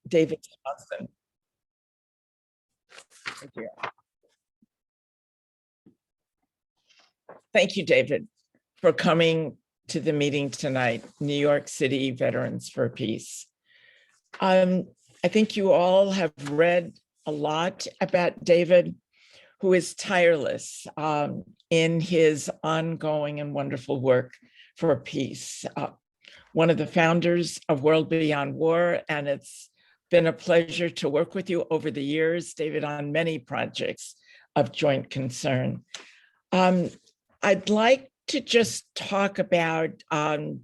David Swanson. Thank you. Thank you, David, for coming to the meeting tonight, New York City Veterans for Peace. I think you all have read a lot about David, who is tireless in his ongoing and wonderful work for peace. One of the founders of World Beyond War, and it's been a pleasure to work with you over the years, David, on many projects of joint concern. I'd like to just talk about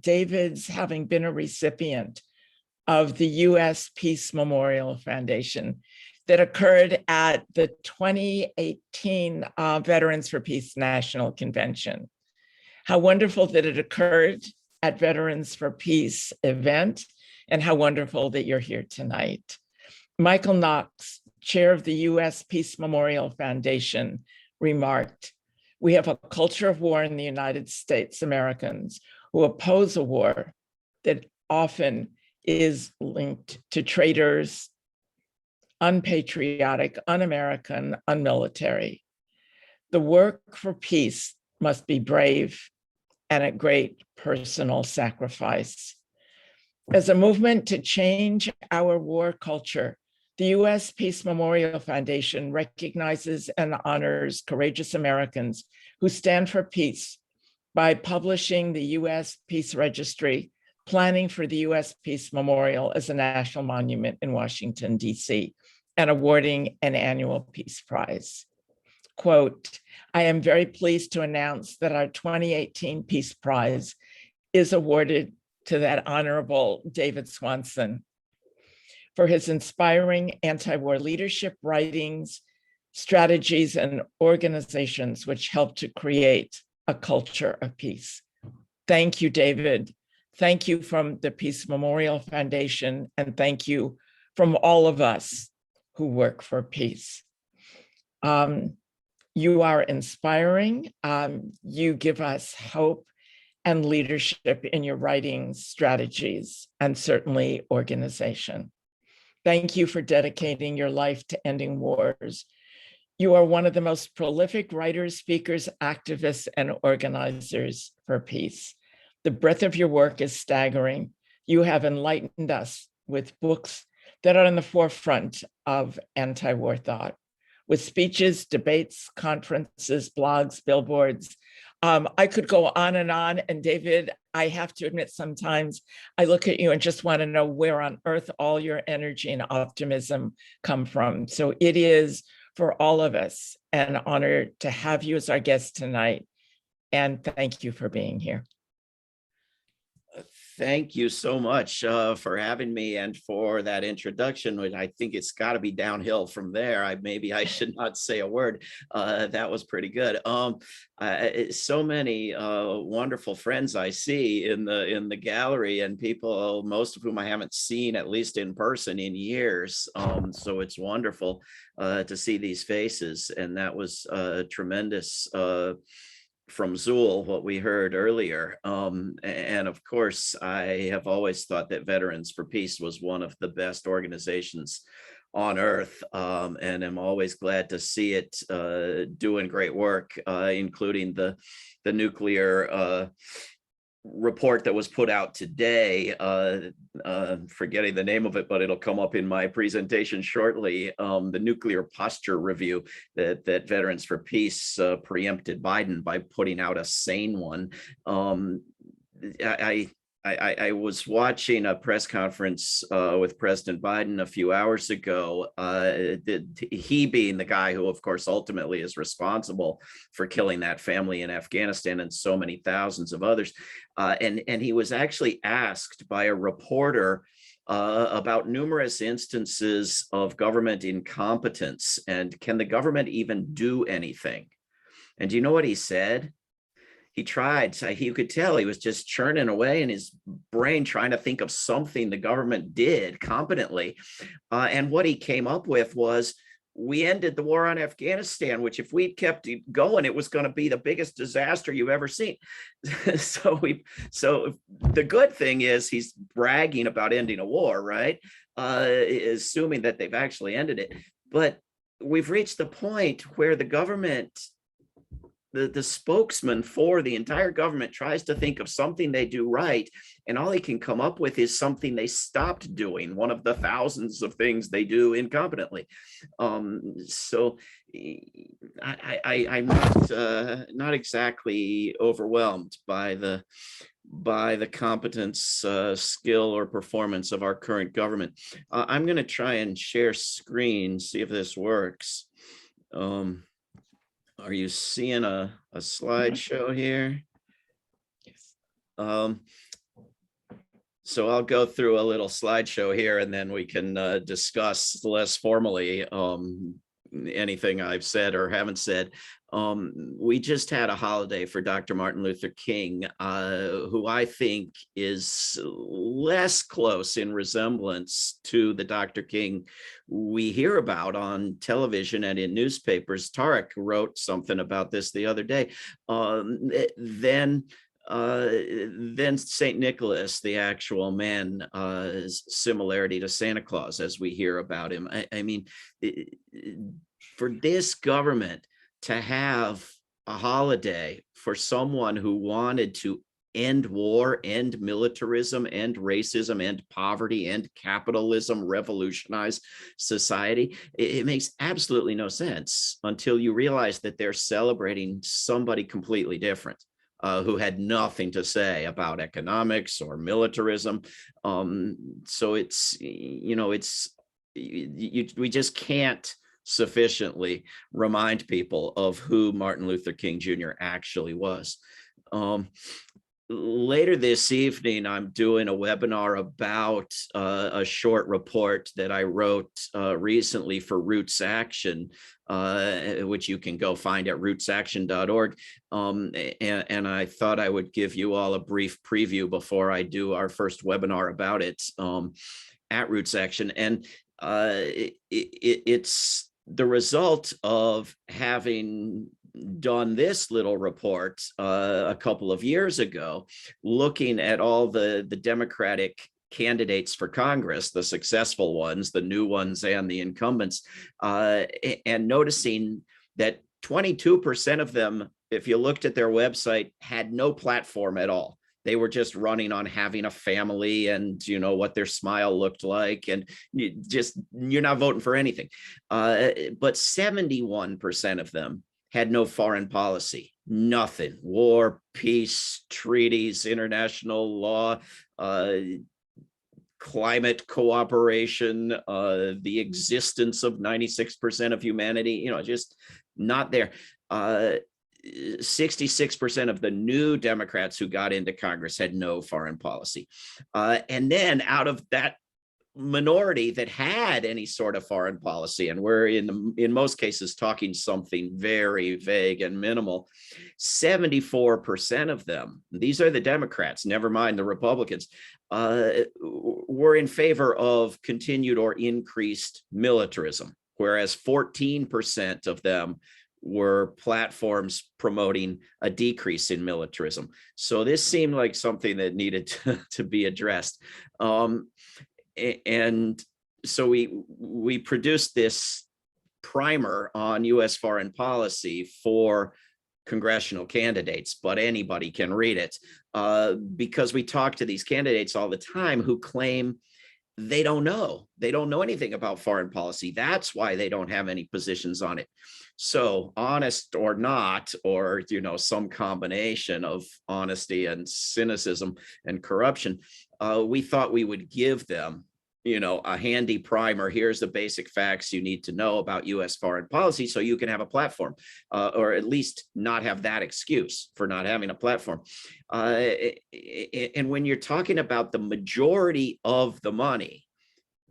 David's having been a recipient of the U.S. Peace Memorial Foundation that occurred at the 2018 Veterans for Peace National Convention. How wonderful that it occurred at Veterans for Peace event, and how wonderful that you're here tonight. Michael Knox, chair of the U.S. Peace Memorial Foundation, remarked, "We have a culture of war in the United States, Americans who oppose a war that often is linked to traitors, unpatriotic, un-American, unmilitary. The work for peace must be brave and at great personal sacrifice. As a movement to change our war culture, the U.S. Peace Memorial Foundation recognizes and honors courageous Americans who stand for peace by publishing the U.S. Peace Registry, planning for the U.S. Peace Memorial as a national monument in Washington, D.C., and awarding an annual Peace Prize." Quote, "I am very pleased to announce that our 2018 Peace Prize is awarded to that Honorable David Swanson for his inspiring anti-war leadership writings, strategies, and organizations which help to create a culture of peace." Thank you, David. Thank you from the Peace Memorial Foundation, and thank you from all of us who work for peace. You are inspiring. You give us hope and leadership in your writings, strategies, and certainly organization. Thank you for dedicating your life to ending wars. You are one of the most prolific writers, speakers, activists, and organizers for peace. The breadth of your work is staggering. You have enlightened us with books that are in the forefront of anti-war thought, with speeches, debates, conferences, blogs, billboards. I could go on, and David, I have to admit, sometimes I look at you and just want to know where on earth all your energy and optimism come from. So it is, for all of us, an honor to have you as our guest tonight, and thank you for being here. Thank you so much for having me and for that introduction, which I think it's got to be downhill from there. Maybe I should not say a word. That was pretty good. So many wonderful friends I see in the gallery, and people, most of whom I haven't seen, at least in person, in years. So it's wonderful to see these faces, and that was tremendous. From Zool, what we heard earlier. And of course, I have always thought that Veterans for Peace was one of the best organizations on earth, and I'm always glad to see it doing great work, including the nuclear report that was put out today, forgetting the name of it, but it'll come up in my presentation shortly, the nuclear posture review that Veterans for Peace preempted Biden by putting out a sane one. I was watching a press conference with President Biden a few hours ago, he being the guy who, of course, ultimately is responsible for killing that family in Afghanistan and so many thousands of others. And he was actually asked by a reporter about numerous instances of government incompetence and can the government even do anything? And do you know what he said? He tried. So you could tell he was just churning away in his brain, trying to think of something the government did competently. And what he came up with was, we ended the war on Afghanistan, which if we'd kept it going, it was going to be the biggest disaster you've ever seen. So the good thing is he's bragging about ending a war, right? assuming that they've actually ended it. But we've reached the point where the government, the spokesman for the entire government, tries to think of something they do right, and all he can come up with is something they stopped doing, one of the thousands of things they do incompetently. So I'm not exactly overwhelmed by the competence, skill, or performance of our current government. I'm going to try and share screen, see if this works. Are you seeing a slideshow here? Yes. So I'll go through a little slideshow here, and then we can discuss less formally anything I've said or haven't said. We just had a holiday for Dr. Martin Luther King, who I think is less close in resemblance to the Dr. King we hear about on television and in newspapers. Tarek wrote something about this the other day. Then Saint Nicholas, the actual man, similarity to Santa Claus as we hear about him. I mean, for this government to have a holiday for someone who wanted to end war, end militarism, end racism, end poverty, end capitalism, revolutionize society, it makes absolutely no sense until you realize that they're celebrating somebody completely different. Who had nothing to say about economics or militarism. So it's, we just can't sufficiently remind people of who Martin Luther King Jr. actually was. Later this evening, I'm doing a webinar about a short report that I wrote recently for Roots Action, which you can go find at rootsaction.org. And I thought I would give you all a brief preview before I do our first webinar about it at Roots Action. And it's the result of having done this little report a couple of years ago, looking at all the Democratic candidates for Congress, the successful ones, the new ones, and the incumbents, and noticing that 22% of them, if you looked at their website, had no platform at all. They were just running on having a family and, what their smile looked like. And you're not voting for anything. But 71% of them had no foreign policy, nothing. War, peace, treaties, international law, climate cooperation, the existence of 96% of humanity, just not there. 66% of the new Democrats who got into Congress had no foreign policy. And then out of that minority that had any sort of foreign policy, and we're in most cases talking something very vague and minimal, 74% of them, these are the Democrats, never mind the Republicans, were in favor of continued or increased militarism, whereas 14% of them were platforms promoting a decrease in militarism. So this seemed like something that needed to be addressed. And so we produced this primer on U.S. foreign policy for congressional candidates, but anybody can read it because we talk to these candidates all the time who claim they don't know anything about foreign policy. That's why they don't have any positions on it. So honest or not, or, some combination of honesty and cynicism and corruption, we thought we would give them, a handy primer. Here's the basic facts you need to know about U.S. foreign policy so you can have a platform, or at least not have that excuse for not having a platform. And when you're talking about the majority of the money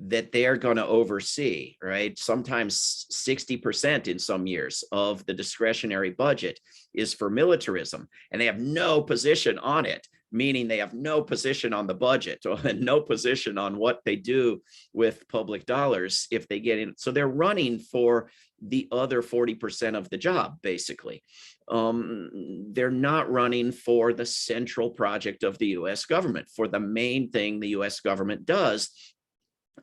that they're going to oversee, right? Sometimes 60% in some years of the discretionary budget is for militarism, and they have no position on it, meaning they have no position on the budget or no position on what they do with public dollars if they get in. So they're running for the other 40% of the job, basically. They're not running for the central project of the U.S. government, for the main thing the U.S. government does,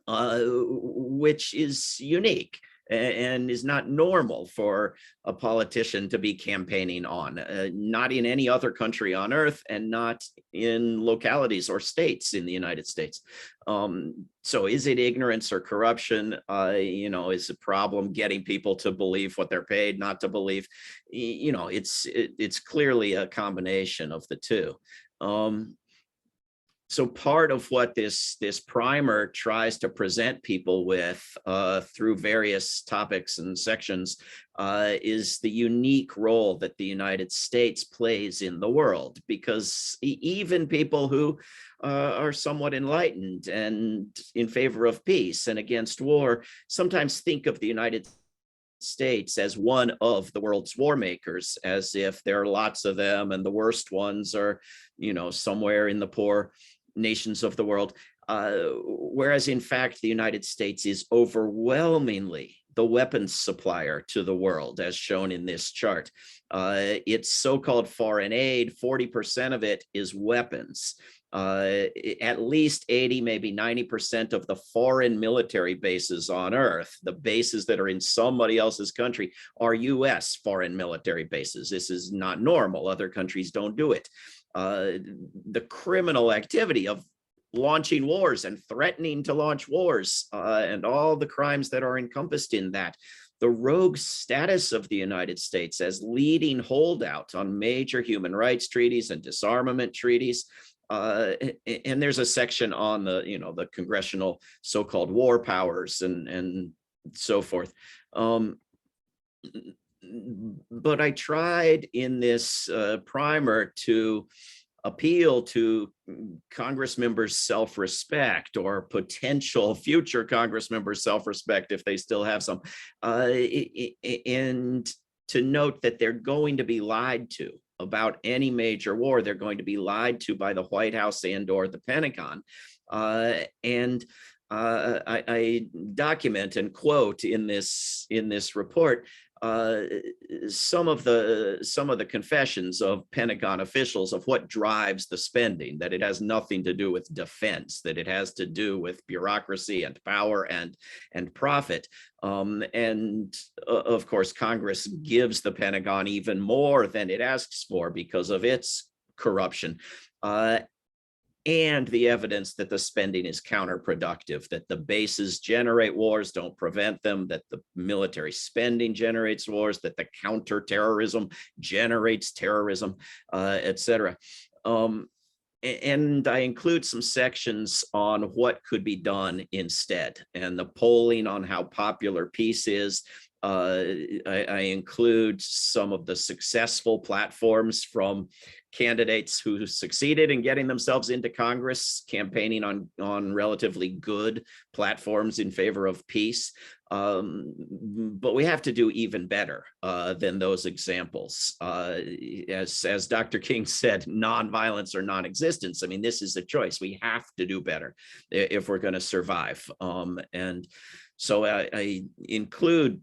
which is unique and is not normal for a politician to be campaigning on, not in any other country on earth and not in localities or states in the United States. So is it ignorance or corruption? Is a problem getting people to believe what they're paid not to believe? It's clearly a combination of the two. So part of what this primer tries to present people with through various topics and sections is the unique role that the United States plays in the world, because even people who are somewhat enlightened and in favor of peace and against war sometimes think of the United States as one of the world's war makers, as if there are lots of them and the worst ones are, somewhere in the poor nations of the world, whereas in fact the United States is overwhelmingly the weapons supplier to the world, as shown in this chart. Its so-called foreign aid, 40% of it is weapons. At least 80, maybe 90% of the foreign military bases on Earth, the bases that are in somebody else's country, are US foreign military bases. This is not normal. Other countries don't do it. The criminal activity of launching wars and threatening to launch wars and all the crimes that are encompassed in that, the rogue status of the United States as leading holdout on major human rights treaties and disarmament treaties. And there's a section on the congressional so-called war powers and so forth. But I tried in this primer to appeal to Congress members' self-respect, or potential future Congress members' self-respect if they still have some, and to note that they're going to be lied to about any major war. They're going to be lied to by the White House and or the Pentagon. I document and quote in this report some of the confessions of Pentagon officials of what drives the spending, that it has nothing to do with defense, that it has to do with bureaucracy and power and profit. And of course, Congress gives the Pentagon even more than it asks for because of its corruption. And the evidence that the spending is counterproductive, that the bases generate wars, don't prevent them, that the military spending generates wars, that the counterterrorism generates terrorism, et cetera. And I include some sections on what could be done instead, and the polling on how popular peace is. I include some of the successful platforms from candidates who succeeded in getting themselves into Congress, campaigning on relatively good platforms in favor of peace. But we have to do even better than those examples. As Dr. King said, nonviolence or non-existence. I mean, this is a choice. We have to do better if we're going to survive. And so I include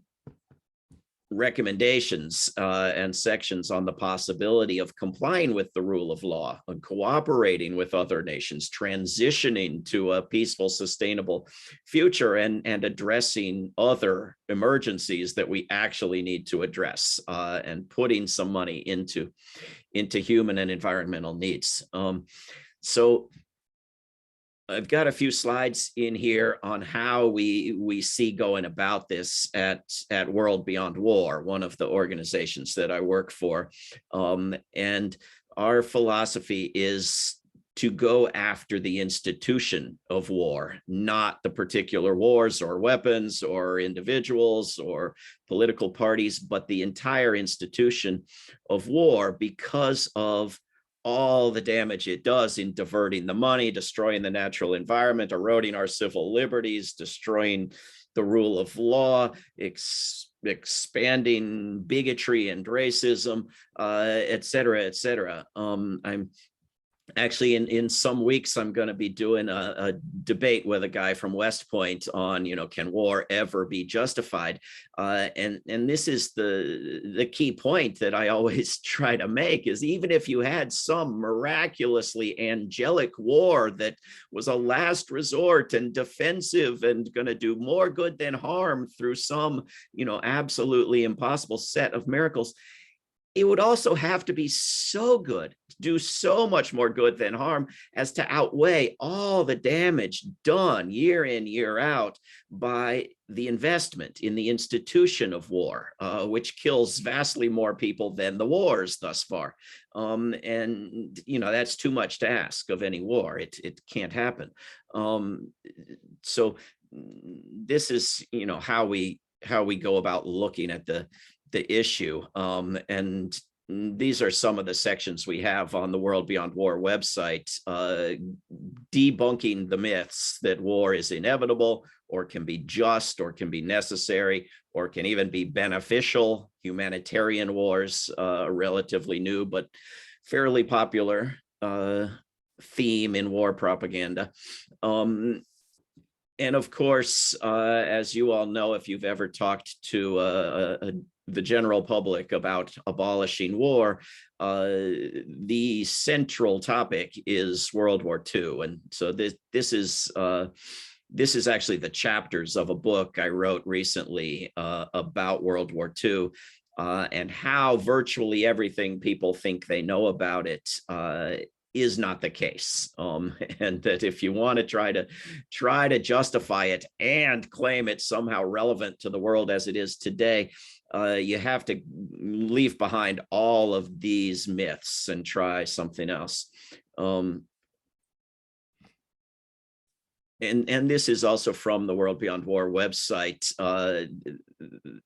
recommendations and sections on the possibility of complying with the rule of law and cooperating with other nations, transitioning to a peaceful, sustainable future, and addressing other emergencies that we actually need to address, and putting some money into human and environmental needs. So I've got a few slides in here on how we see going about this at World Beyond War, one of the organizations that I work for. And our philosophy is to go after the institution of war, not the particular wars or weapons or individuals or political parties, but the entire institution of war, because of all the damage it does in diverting the money, destroying the natural environment, eroding our civil liberties, destroying the rule of law, expanding bigotry and racism, et cetera, et cetera. I'm Actually, in some weeks, I'm going to be doing a debate with a guy from West Point on, can war ever be justified? And this is the key point that I always try to make, is even if you had some miraculously angelic war that was a last resort and defensive and going to do more good than harm through some, absolutely impossible set of miracles, it would also have to be so good, do so much more good than harm, as to outweigh all the damage done year in, year out by the investment in the institution of war, which kills vastly more people than the wars thus far. And that's too much to ask of any war. It can't happen. So this is how we go about looking at the issue. And these are some of the sections we have on the World Beyond War website, debunking the myths that war is inevitable, or can be just, or can be necessary, or can even be beneficial. Humanitarian wars, relatively new but fairly popular theme in war propaganda. And of course, as you all know, if you've ever talked to the general public about abolishing war, the central topic is World War II. And so this is actually the chapters of a book I wrote recently about World War II, and how virtually everything people think they know about it is not the case, and that if you want to try to justify it and claim it's somehow relevant to the world as it is today, you have to leave behind all of these myths and try something else. And this is also from the World Beyond War website.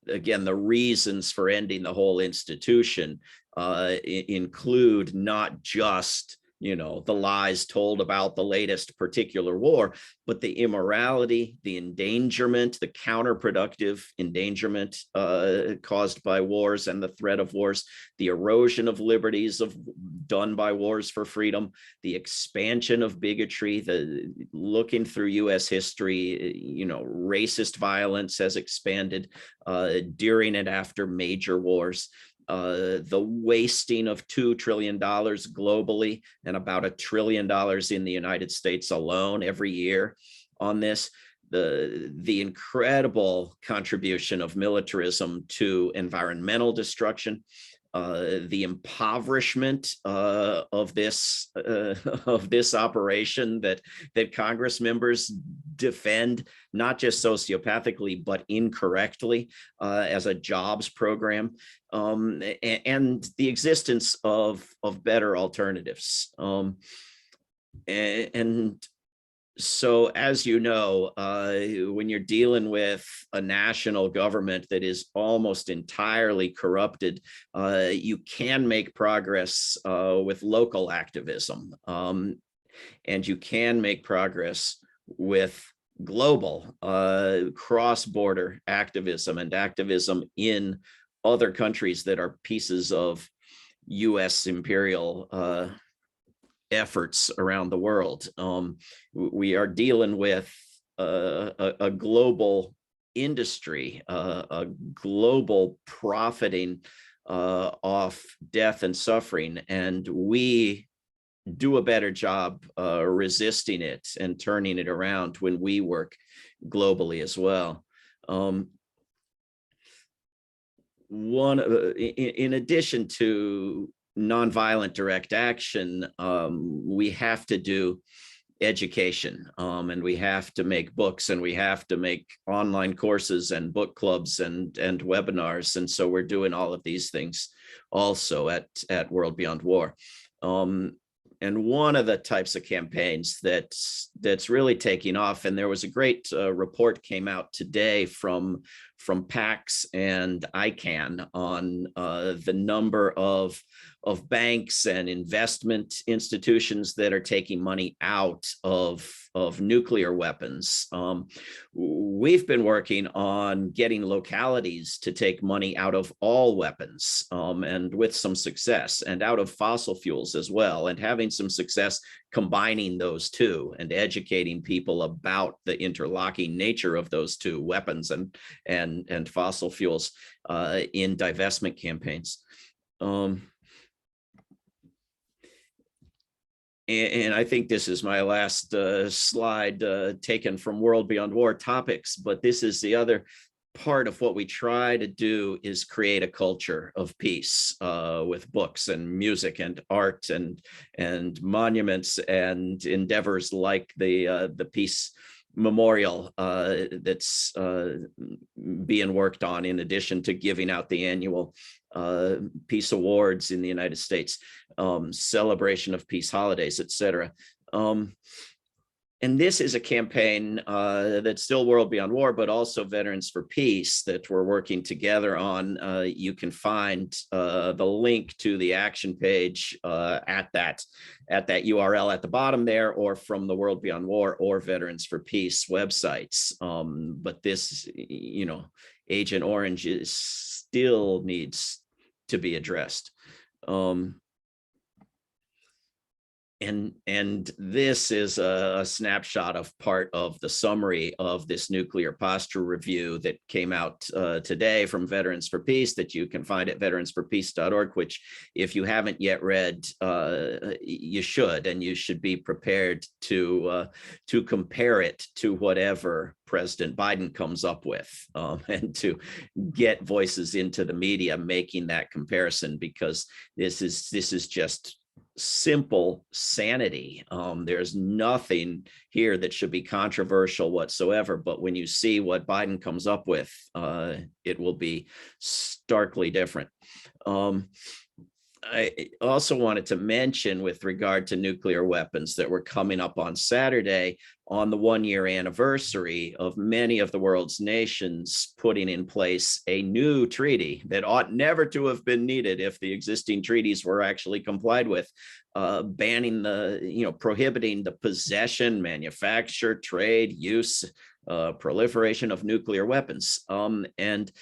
Again, the reasons for ending the whole institution include not just the lies told about the latest particular war, but the immorality, the endangerment, the counterproductive endangerment caused by wars and the threat of wars, the erosion of liberties done by wars for freedom, the expansion of bigotry, the looking through US history, racist violence has expanded during and after major wars. The wasting of $2 trillion globally and about $1 trillion in the United States alone every year on this, the incredible contribution of militarism to environmental destruction, the impoverishment of this operation that Congress members defend, not just sociopathically but incorrectly, as a jobs program, and the existence of better alternatives. And so, as you know, when you're dealing with a national government that is almost entirely corrupted, you can make progress with local activism, and you can make progress with global cross-border activism and activism in other countries that are pieces of US imperial efforts around the world. We are dealing with a global industry, a global profiting off death and suffering, and we do a better job resisting it and turning it around when we work globally as well. In addition to nonviolent direct action, we have to do education, and we have to make books, and we have to make online courses and book clubs and webinars. And so we're doing all of these things also at World Beyond War. And one of the types of campaigns that's really taking off, and there was a great report came out today from from PAX and ICANN on the number of banks and investment institutions that are taking money out of nuclear weapons. We've been working on getting localities to take money out of all weapons, and with some success, and out of fossil fuels as well, and having some success combining those two and educating people about the interlocking nature of those two, weapons and fossil fuels, in divestment campaigns. And I think this is my last slide taken from World Beyond War topics, but this is the other part of what we try to do, is create a culture of peace with books and music and art and monuments and endeavors like the Peace Memorial that's being worked on, in addition to giving out the annual peace awards in the United States, celebration of peace holidays, etc. And this is a campaign that's still World Beyond War, but also Veterans for Peace, that we're working together on. You can find the link to the action page at that URL at the bottom there, or from the World Beyond War or Veterans for Peace websites. But this, Agent Orange still needs to be addressed. And this is a snapshot of part of the summary of this nuclear posture review that came out today from Veterans for Peace, that you can find at veteransforpeace.org, which, if you haven't yet read, you should, and you should be prepared to compare it to whatever President Biden comes up with, and to get voices into the media making that comparison, because this is just simple sanity. There's nothing here that should be controversial whatsoever, but when you see what Biden comes up with, it will be starkly different. I also wanted to mention, with regard to nuclear weapons, that we're coming up on Saturday on the 1-year anniversary of many of the world's nations putting in place a new treaty that ought never to have been needed if the existing treaties were actually complied with, banning prohibiting the possession, manufacture, trade, use, proliferation of nuclear weapons. And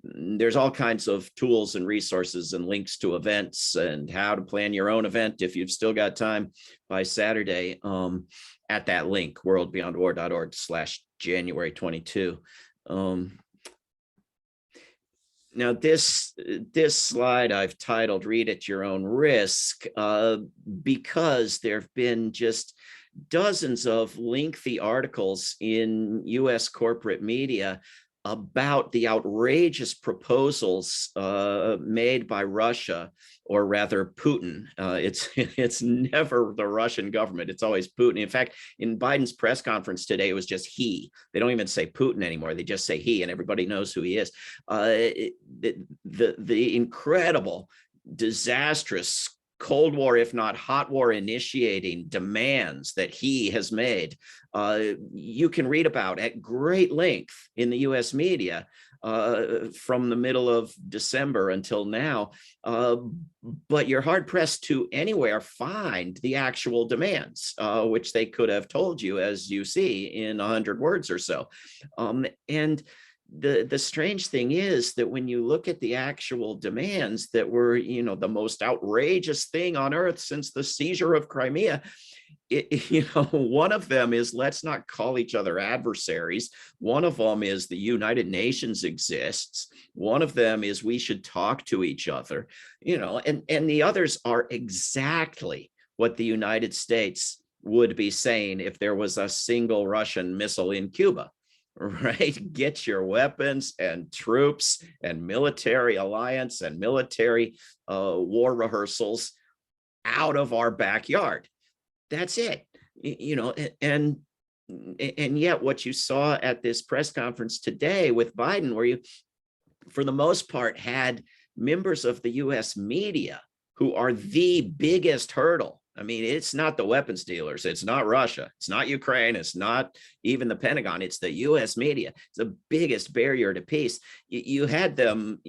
there's all kinds of tools and resources and links to events and how to plan your own event, if you've still got time, by Saturday, at that link, worldbeyondwar.org/January 22. Now, this slide I've titled "Read at Your Own Risk," because there have been just dozens of lengthy articles in US corporate media about the outrageous proposals made by Russia, or rather Putin. It's never the Russian government, it's always Putin. In fact, in Biden's press conference today, it was just he. They don't even say Putin anymore, they just say he, and everybody knows who he is. The incredible, disastrous Cold War, if not hot war, initiating demands that he has made, you can read about at great length in the US media from the middle of December until now, but you're hard pressed to anywhere find the actual demands, which they could have told you, as you see, in 100 words or so. And the strange thing is that when you look at the actual demands that were, the most outrageous thing on earth since the seizure of Crimea, one of them is, let's not call each other adversaries. One of them is the United Nations exists. One of them is we should talk to each other, and the others are exactly what the United States would be saying if there was a single Russian missile in Cuba. Right? Get your weapons and troops and military alliance and military war rehearsals out of our backyard. That's it. And yet what you saw at this press conference today with Biden, where you, for the most part, had members of the US media, who are the biggest hurdle I mean, it's not the weapons dealers. It's not Russia. It's not Ukraine. It's not even the Pentagon. It's the U.S. media. It's the biggest barrier to peace. You had them,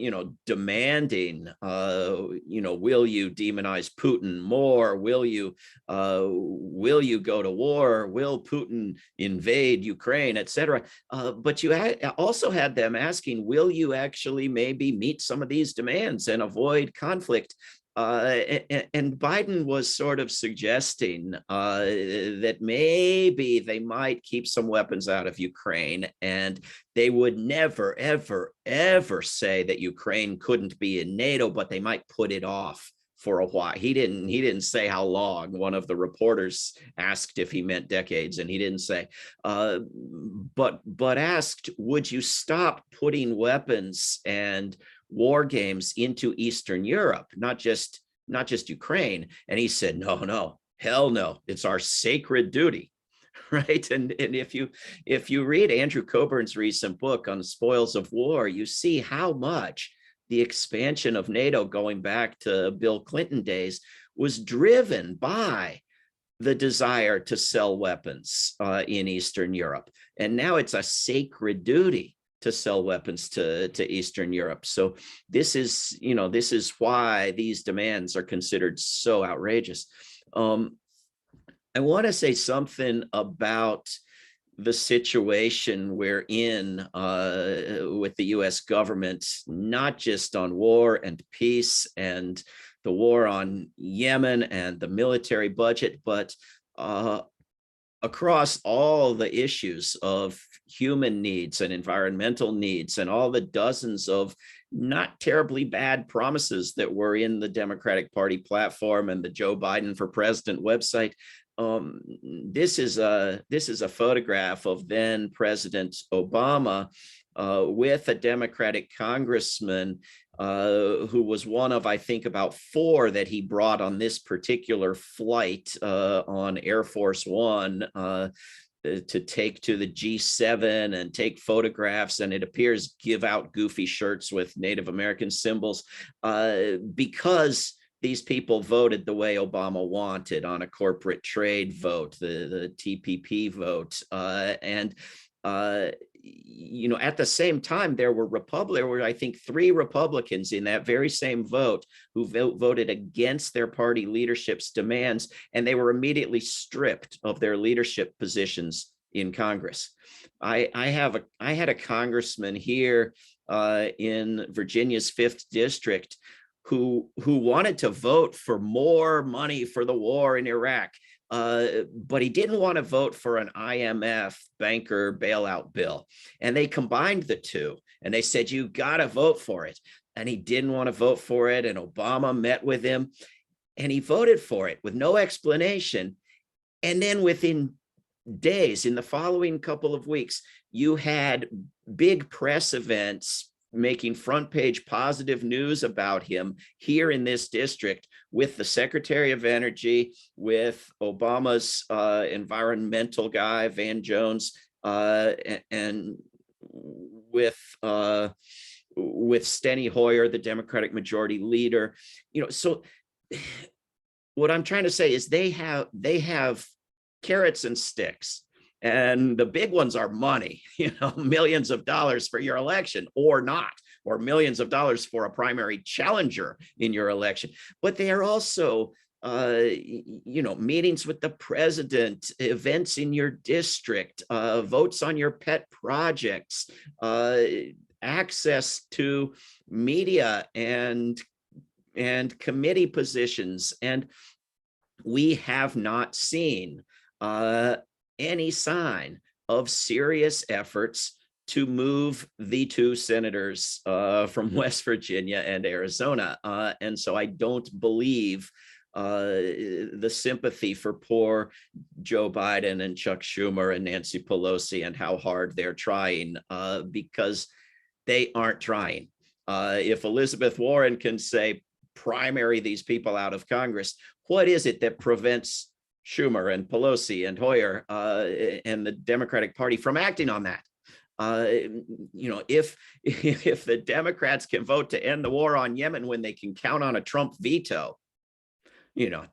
demanding, will you demonize Putin more? Will you go to war? Will Putin invade Ukraine, etc.? But you also had them asking, will you actually maybe meet some of these demands and avoid conflict? And Biden was sort of suggesting that maybe they might keep some weapons out of Ukraine, and they would never, ever, ever say that Ukraine couldn't be in NATO, but they might put it off for a while. He didn't say how long. One of the reporters asked if he meant decades, and he didn't say. But asked, would you stop putting weapons and war games into Eastern Europe, not just Ukraine? And he said, no, hell no, it's our sacred duty, right? And if you read Andrew Coburn's recent book on the spoils of war, you see how much the expansion of NATO going back to Bill Clinton days was driven by the desire to sell weapons in Eastern Europe. And now it's a sacred duty to sell weapons to Eastern Europe. So this is why these demands are considered so outrageous. I want to say something about the situation we're in with the US government, not just on war and peace and the war on Yemen and the military budget, but across all the issues of human needs and environmental needs and all the dozens of not terribly bad promises that were in the Democratic Party platform and the Joe Biden for President website. This is a photograph of then President Obama with a Democratic congressman who was one of, I think, about 4 that he brought on this particular flight on Air Force One to take to the G7 and take photographs, and it appears give out goofy shirts with Native American symbols because these people voted the way Obama wanted on a corporate trade vote, the TPP vote. At the same time, there were, I think, 3 Republicans in that very same vote who voted against their party leadership's demands, and they were immediately stripped of their leadership positions in Congress. I had a congressman here in Virginia's 5th district who wanted to vote for more money for the war in Iraq. But he didn't want to vote for an IMF banker bailout bill. And they combined the two, and they said, you got to vote for it. And he didn't want to vote for it. And Obama met with him, and he voted for it with no explanation. And then within days, in the following couple of weeks, you had big press events making front page positive news about him here in this district, with the Secretary of Energy, with Obama's environmental guy, Van Jones, and with Steny Hoyer, the Democratic majority leader. So what I'm trying to say is they have carrots and sticks. And the big ones are money, millions of dollars for your election or not, or millions of dollars for a primary challenger in your election. But they are also, meetings with the president, events in your district, votes on your pet projects, access to media and committee positions. And we have not seen any sign of serious efforts to move the 2 senators from West Virginia and Arizona. And so I don't believe the sympathy for poor Joe Biden and Chuck Schumer and Nancy Pelosi and how hard they're trying, because they aren't trying. If Elizabeth Warren can say primary these people out of Congress, what is it that prevents Schumer and Pelosi and Hoyer and the Democratic Party from acting on that? If the Democrats can vote to end the war on Yemen when they can count on a Trump veto,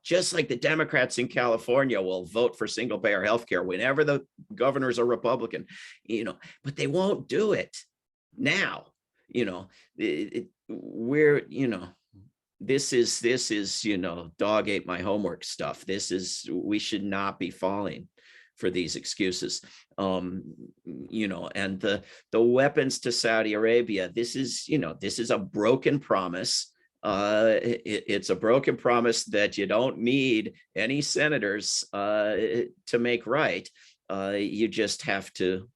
just like the Democrats in California will vote for single payer healthcare whenever the governors are Republican, but they won't do it now. This is dog ate my homework stuff. We should not be falling for these excuses. And the weapons to Saudi Arabia, this is a broken promise. It's a broken promise that you don't need any senators to make right. You just have to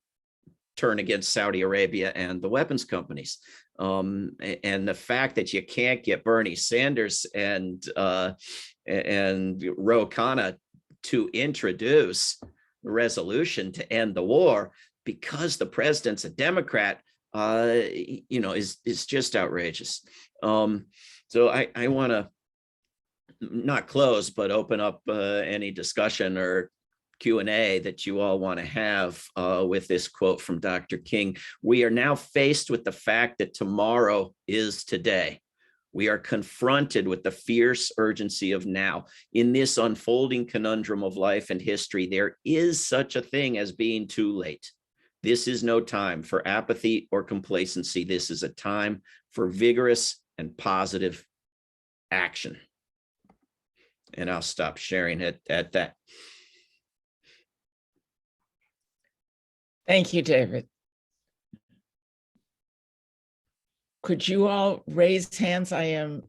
turn against Saudi Arabia and the weapons companies. And the fact that you can't get Bernie Sanders and Ro Khanna to introduce a resolution to end the war because the president's a Democrat, is just outrageous. So I want to not close, but open up any discussion or Q&A that you all want to have with this quote from Dr. King. We are now faced with the fact that tomorrow is today. We are confronted with the fierce urgency of now. In this unfolding conundrum of life and history, there is such a thing as being too late. This is no time for apathy or complacency. This is a time for vigorous and positive action. And I'll stop sharing it at that. Thank you, David. Could you all raise hands? I am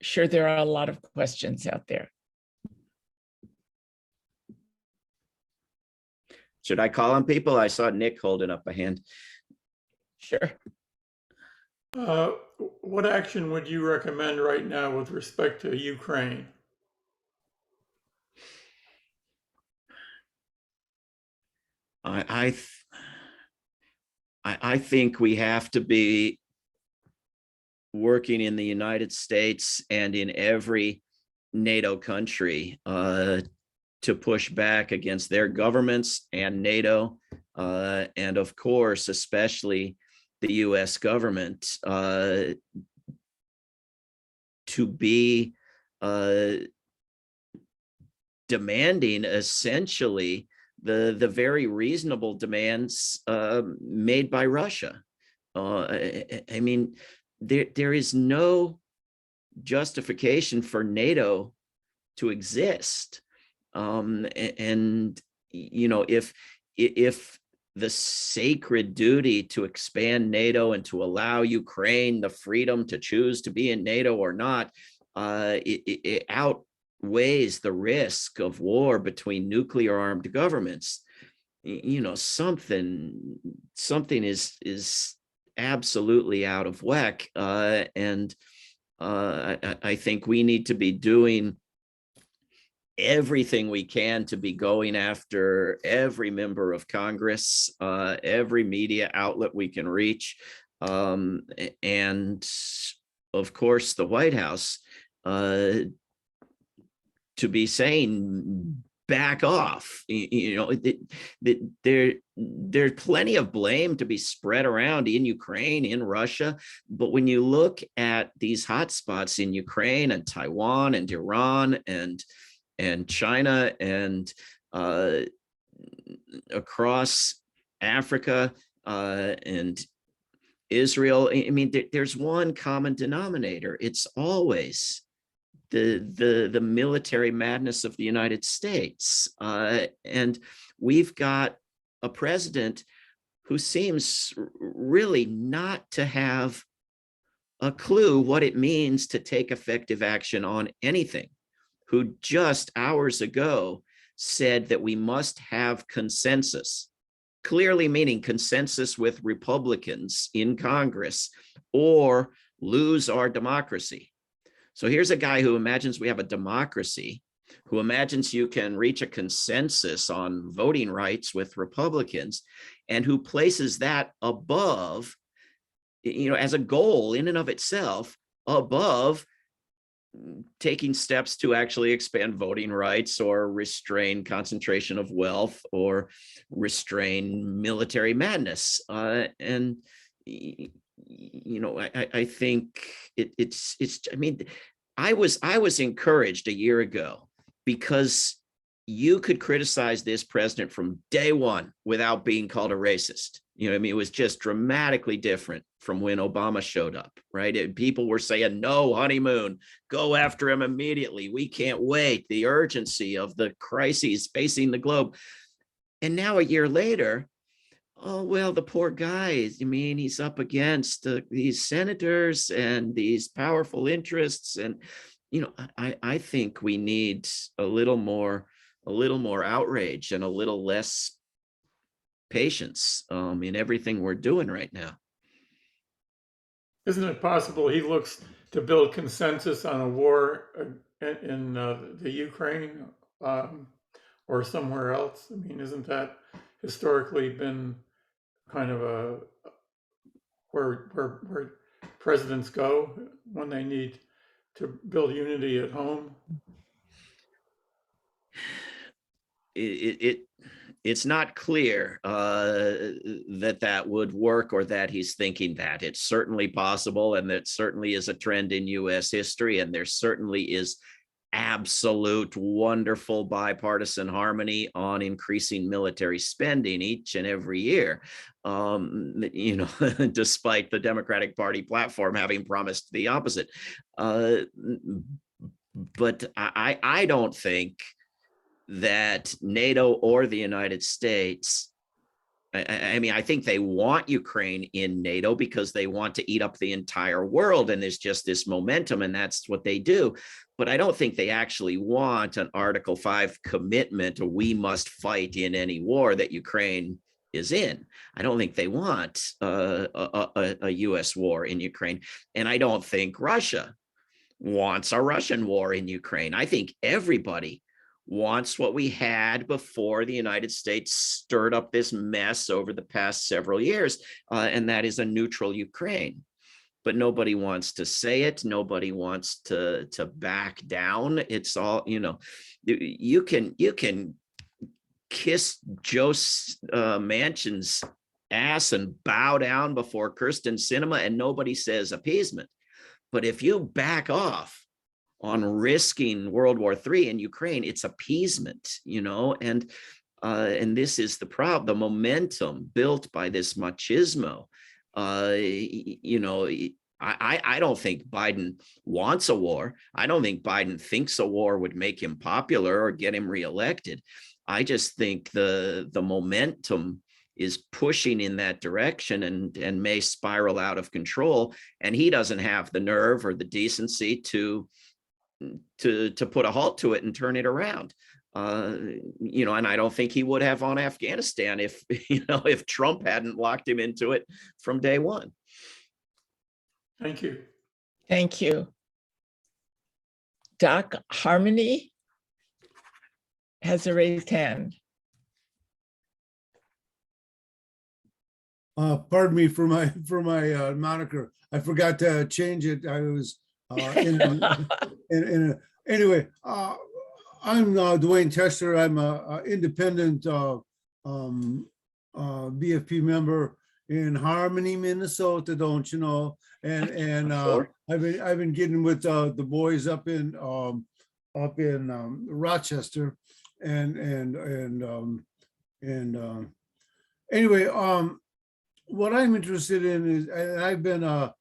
sure there are a lot of questions out there. Should I call on people? I saw Nick holding up a hand. Sure. What action would you recommend right now with respect to Ukraine? I think we have to be working in the United States and in every NATO country to push back against their governments and NATO, and of course, especially the US government, to be demanding essentially the very reasonable demands made by Russia. I mean, there is no justification for NATO to exist. And if the sacred duty to expand NATO and to allow Ukraine the freedom to choose to be in NATO or not, it outweighs the risk of war between nuclear armed governments. Something is absolutely out of whack. And I think we need to be doing everything we can to be going after every member of Congress, every media outlet we can reach, and of course the White House, to be saying back off. There's plenty of blame to be spread around in Ukraine, in Russia, but when you look at these hotspots in Ukraine and Taiwan and Iran and China and across Africa and Israel, I mean, there's one common denominator. It's always the military madness of the United States. And we've got a president who seems really not to have a clue what it means to take effective action on anything, who just hours ago said that we must have consensus, clearly meaning consensus with Republicans in Congress, or lose our democracy. So here's a guy who imagines we have a democracy, who imagines you can reach a consensus on voting rights with Republicans, and who places that above, as a goal in and of itself, above taking steps to actually expand voting rights or restrain concentration of wealth or restrain military madness. And I think it's I mean, I was encouraged a year ago because you could criticize this president from day one without being called a racist. You know what I mean? It was just dramatically different from when Obama showed up, right? People were saying, no honeymoon, go after him immediately. We can't wait. The urgency of the crises facing the globe. And now a year later, oh, well, the poor guy, I mean, he's up against these senators and these powerful interests. And, you know, I think we need a little more outrage and a little less patience in everything we're doing right now. Isn't it possible he looks to build consensus on a war in the Ukraine or somewhere else? I mean, isn't that historically been kind of a where presidents go when they need to build unity at home? It's not clear that would work or that he's thinking that. It's certainly possible, and that certainly is a trend in U.S. history, and there certainly is absolute wonderful bipartisan harmony on increasing military spending each and every year, you know, despite the Democratic Party platform having promised the opposite. But I don't think that NATO or the United States, I mean, I think they want Ukraine in NATO because they want to eat up the entire world, and there's just this momentum, and that's what they do. But I don't think they actually want an Article 5 commitment, or we must fight in any war that Ukraine is in. I don't think they want a US war in Ukraine. And I don't think Russia wants a Russian war in Ukraine. I think everybody wants what we had before the United States stirred up this mess over the past several years, and that is a neutral Ukraine. But nobody wants to say it. Nobody wants to back down. It's all, you know, you can kiss Joe Manchin's ass and bow down before Kirsten Sinema, and nobody says appeasement. But if you back off on risking World War III in Ukraine, it's appeasement, you know, and this is the problem, the momentum built by this machismo. You know, I don't think Biden wants a war. I don't think Biden thinks a war would make him popular or get him reelected. I just think the momentum is pushing in that direction and may spiral out of control. And he doesn't have the nerve or the decency to put a halt to it and turn it around. You know, and I don't think he would have on Afghanistan if, you know, if Trump hadn't locked him into it from day one. Thank you. Thank you. Doc Harmony has a raised hand. Pardon me for my moniker. I forgot to change it. I was anyway. I'm Dwayne Tester. I'm a independent VFP member in Harmony, Minnesota. Don't you know? And Sure. I've been getting with the boys up in Rochester, and anyway, what I'm interested in is, and I've been an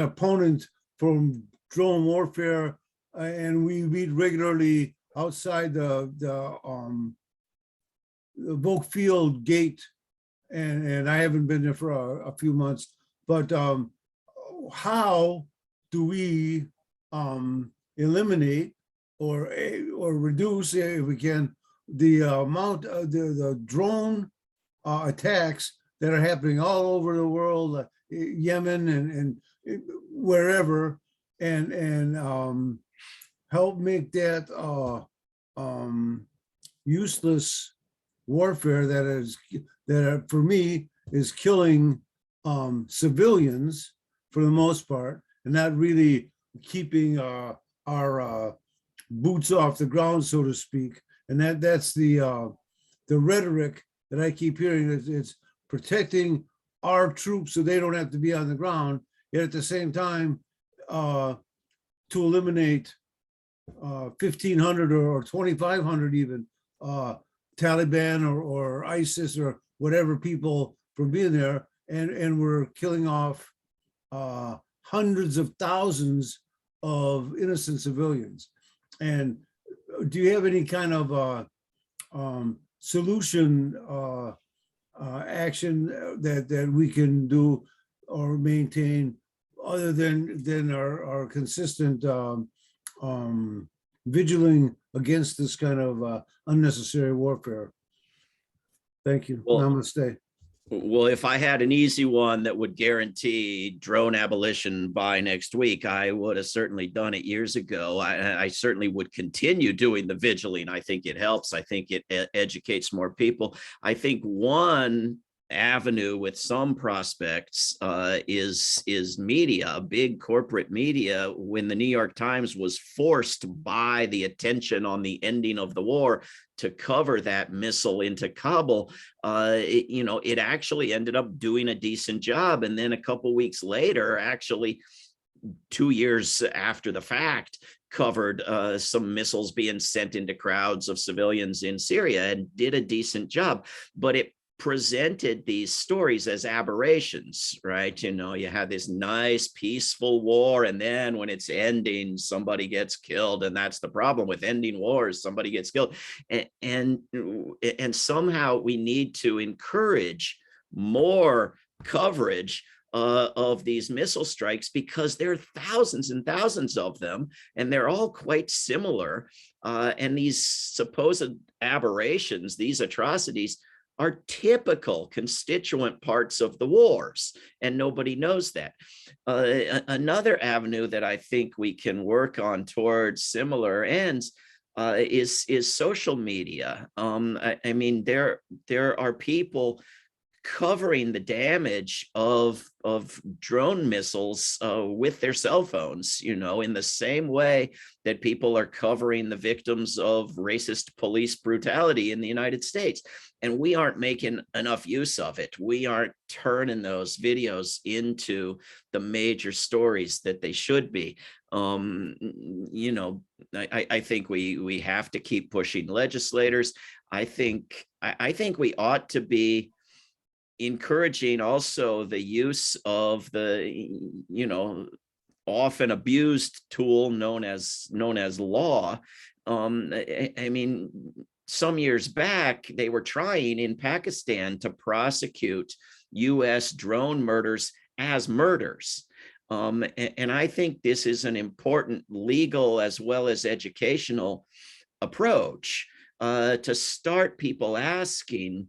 opponent from drone warfare, and we meet regularly outside the Volk Field gate, and I haven't been there for a few months. But how do we eliminate or reduce, if we can, the amount of the drone attacks that are happening all over the world, Yemen and wherever, and help make that useless warfare that for me is killing civilians for the most part, and not really keeping our boots off the ground, so to speak. And that's the rhetoric that I keep hearing. It's protecting our troops so they don't have to be on the ground. Yet at the same time, to eliminate 1,500 or 2,500 even Taliban or ISIS or whatever people from being there, and we're killing off hundreds of thousands of innocent civilians. And do you have any kind of solution action that we can do or maintain other than our consistent vigiling against this kind of unnecessary warfare? Thank you. Well, Namaste. Well, if I had an easy one that would guarantee drone abolition by next week, I would have certainly done it years ago. I certainly would continue doing the vigiling. I think it helps. I think it educates more people. I think one avenue with some prospects is media, big corporate media. When the New York Times was forced by the attention on the ending of the war to cover that missile into Kabul, it actually ended up doing a decent job. And then a couple weeks later, actually 2 years after the fact, covered some missiles being sent into crowds of civilians in Syria and did a decent job. But it presented these stories as aberrations, right? You had this nice peaceful war, and then when it's ending, somebody gets killed, and that's the problem with ending wars. Somebody gets killed, and somehow we need to encourage more coverage of these missile strikes, because there are thousands and thousands of them, and they're all quite similar. And these supposed aberrations, these atrocities, are typical constituent parts of the wars, and nobody knows that. Another avenue that I think we can work on towards similar ends is social media. I mean, there are people covering the damage of drone missiles with their cell phones, in the same way that people are covering the victims of racist police brutality in the United States. And we aren't making enough use of it. We aren't turning those videos into the major stories that they should be. I think we have to keep pushing legislators. I think we ought to be encouraging also the use of the often abused tool known as law. I mean, some years back, they were trying in Pakistan to prosecute US drone murders as murders. And I think this is an important legal as well as educational approach to start people asking,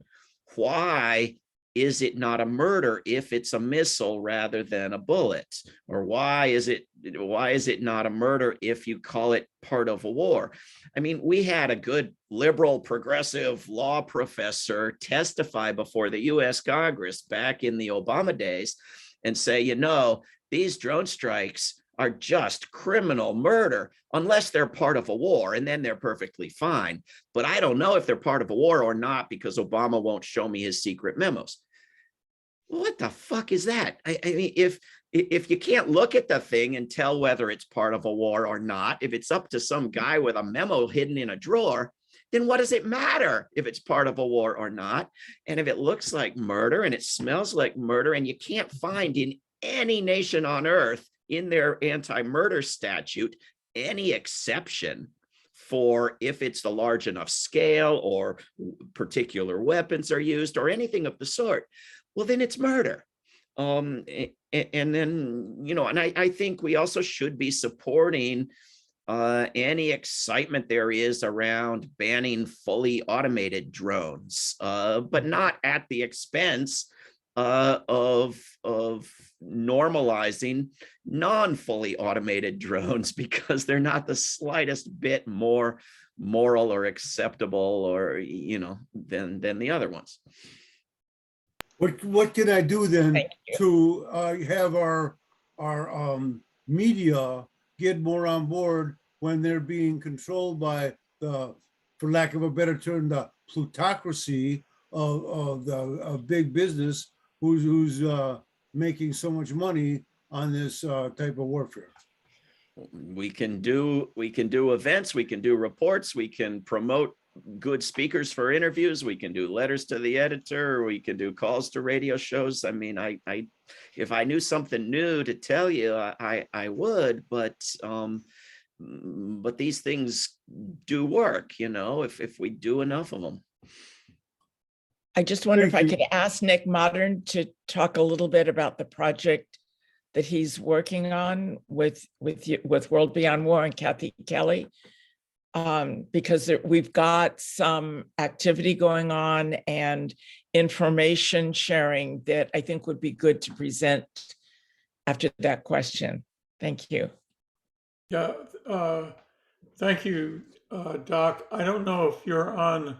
why is it not a murder if it's a missile rather than a bullet? Or why is it not a murder if you call it part of a war? I mean, we had a good liberal progressive law professor testify before the US Congress back in the Obama days and say, these drone strikes are just criminal murder unless they're part of a war, and then they're perfectly fine. But I don't know if they're part of a war or not because Obama won't show me his secret memos. What the fuck is that? I mean, if you can't look at the thing and tell whether it's part of a war or not, if it's up to some guy with a memo hidden in a drawer, then what does it matter if it's part of a war or not? And if it looks like murder and it smells like murder, and you can't find in any nation on earth in their anti-murder statute any exception for if it's the large enough scale or particular weapons are used or anything of the sort, well, then it's murder. And then, and I think we also should be supporting any excitement there is around banning fully automated drones, but not at the expense of normalizing non-fully automated drones, because they're not the slightest bit more moral or acceptable or than the other ones. What can I do then to have our media get more on board when they're being controlled by the, for lack of a better term, the plutocracy of big business who's making so much money on this type of warfare? We can do events, we can do reports, we can promote good speakers for interviews, we can do letters to the editor, we can do calls to radio shows. I mean, I if I knew something new to tell you, I would, but these things do work, you know, if we do enough of them. I just wonder if I Thank you. could ask Nick Modern to talk a little bit about the project that he's working on with World Beyond War and Kathy Kelly, because we've got some activity going on and information sharing that I think would be good to present after that question. Thank you. Yeah, thank you, Doc. I don't know if you're on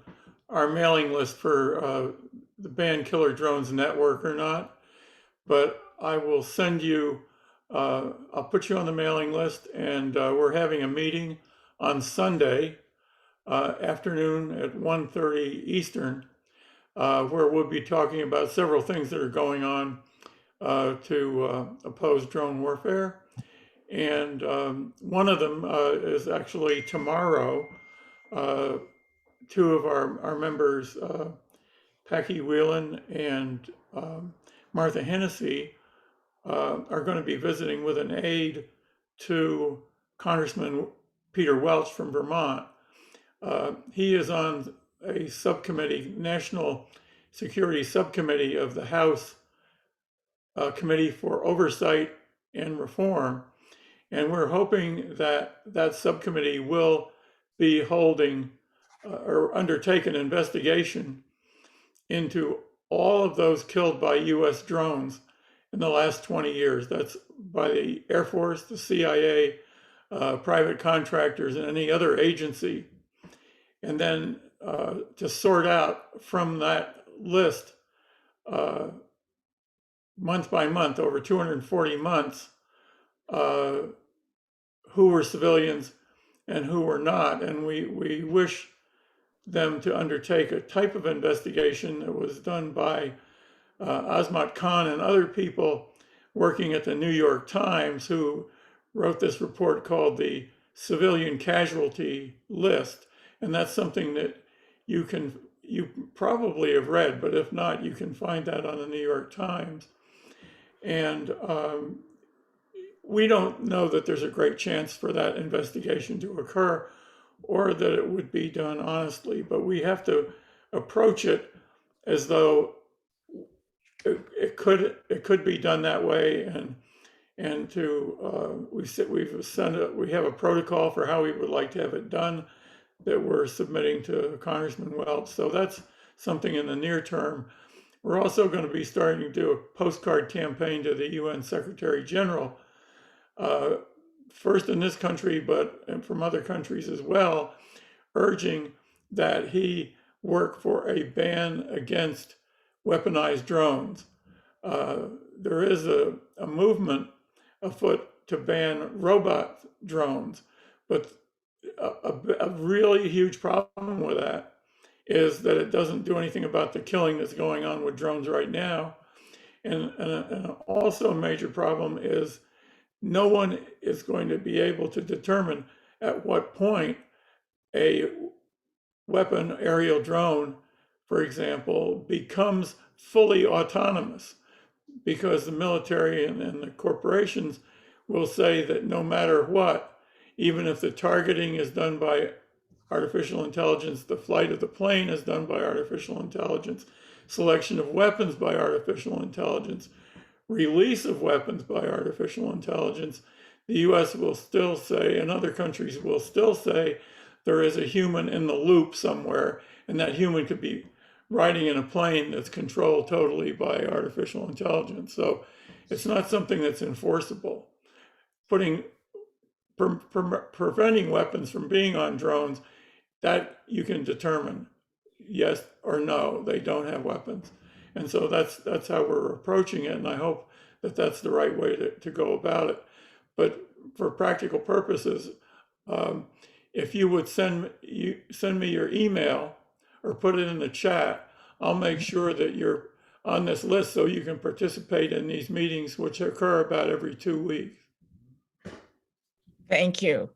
our mailing list for the Ban Killer Drones Network or not, but I will send you, I'll put you on the mailing list, and we're having a meeting on Sunday afternoon at 1:30 Eastern, where we'll be talking about several things that are going on to oppose drone warfare. And one of them is actually tomorrow. Two of our members, Packy Whelan and Martha Hennessy, are going to be visiting with an aide to Congressman Peter Welch from Vermont. He is on a subcommittee, National Security Subcommittee of the House Committee for Oversight and Reform. And we're hoping that that subcommittee will be holding or undertake an investigation into all of those killed by US drones in the last 20 years. That's by the Air Force, the CIA, private contractors, and any other agency. And then to sort out from that list, month by month, over 240 months, who were civilians and who were not. And we wish them to undertake a type of investigation that was done by Azmat Khan and other people working at the New York Times, who wrote this report called the Civilian Casualty List. And that's something that you probably have read, but if not, you can find that on the New York Times. And we don't know that there's a great chance for that investigation to occur or that it would be done honestly, but we have to approach it as though it could be done that way, and to we have a protocol for how we would like to have it done that we're submitting to Congressman Welch. So that's something in the near term. We're also going to be starting to do a postcard campaign to the UN Secretary General, first in this country, and from other countries as well, urging that he work for a ban against weaponized drones. There is a movement afoot to ban robot drones, but a really huge problem with that is that it doesn't do anything about the killing that's going on with drones right now. And also a major problem is no one is going to be able to determine at what point a weapon aerial drone, for example, becomes fully autonomous, because the military and the corporations will say that no matter what, even if the targeting is done by artificial intelligence, the flight of the plane is done by artificial intelligence, selection of weapons by artificial intelligence, release of weapons by artificial intelligence, the US will still say, and other countries will still say, there is a human in the loop somewhere, and that human could be riding in a plane that's controlled totally by artificial intelligence. So it's not something that's enforceable. Preventing weapons from being on drones, that you can determine yes or no, they don't have weapons. And so that's how we're approaching it, and I hope that that's the right way to go about it. But for practical purposes, if you would send me your email or put it in the chat, I'll make sure that you're on this list so you can participate in these meetings, which occur about every 2 weeks. Thank you.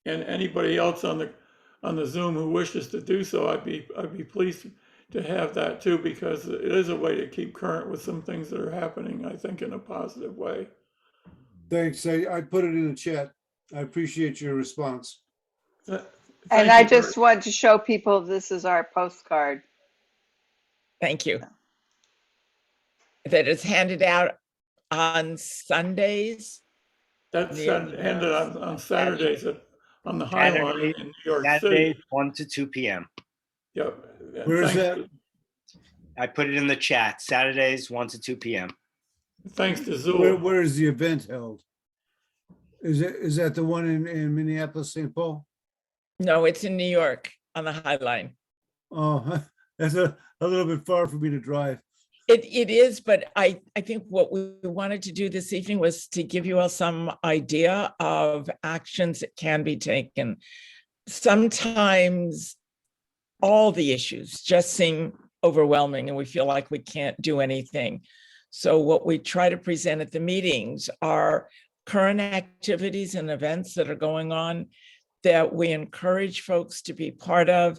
And anybody else on the Zoom who wishes to do so, I'd be pleased to have that too, because it is a way to keep current with some things that are happening, I think, in a positive way. Thanks. I put it in the chat. I appreciate your response. Thank And I you very- just want to show people this is our postcard. Thank you. That is handed out on Sundays. That's Yeah. handed on Saturdays on the High Line Saturday- in New York Saturdays, City. 1 to 2 p.m. Yep. Where is Thanks that? to- I put it in the chat. Saturdays, 1 to 2 p.m. Thanks to Zool. Where is the event held? Is that the one in Minneapolis, St. Paul? No, it's in New York on the High Line. Oh, that's a little bit far for me to drive. It is, but I think what we wanted to do this evening was to give you all some idea of actions that can be taken. Sometimes all the issues just seem overwhelming and we feel like we can't do anything. So what we try to present at the meetings are current activities and events that are going on that we encourage folks to be part of.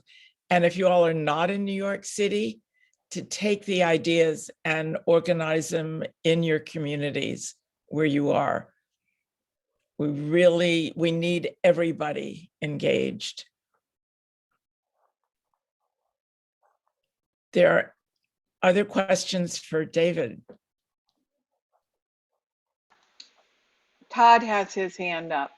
And if you all are not in New York City, to take the ideas and organize them in your communities where you are. We need everybody engaged. There are other questions for David. Todd has his hand up.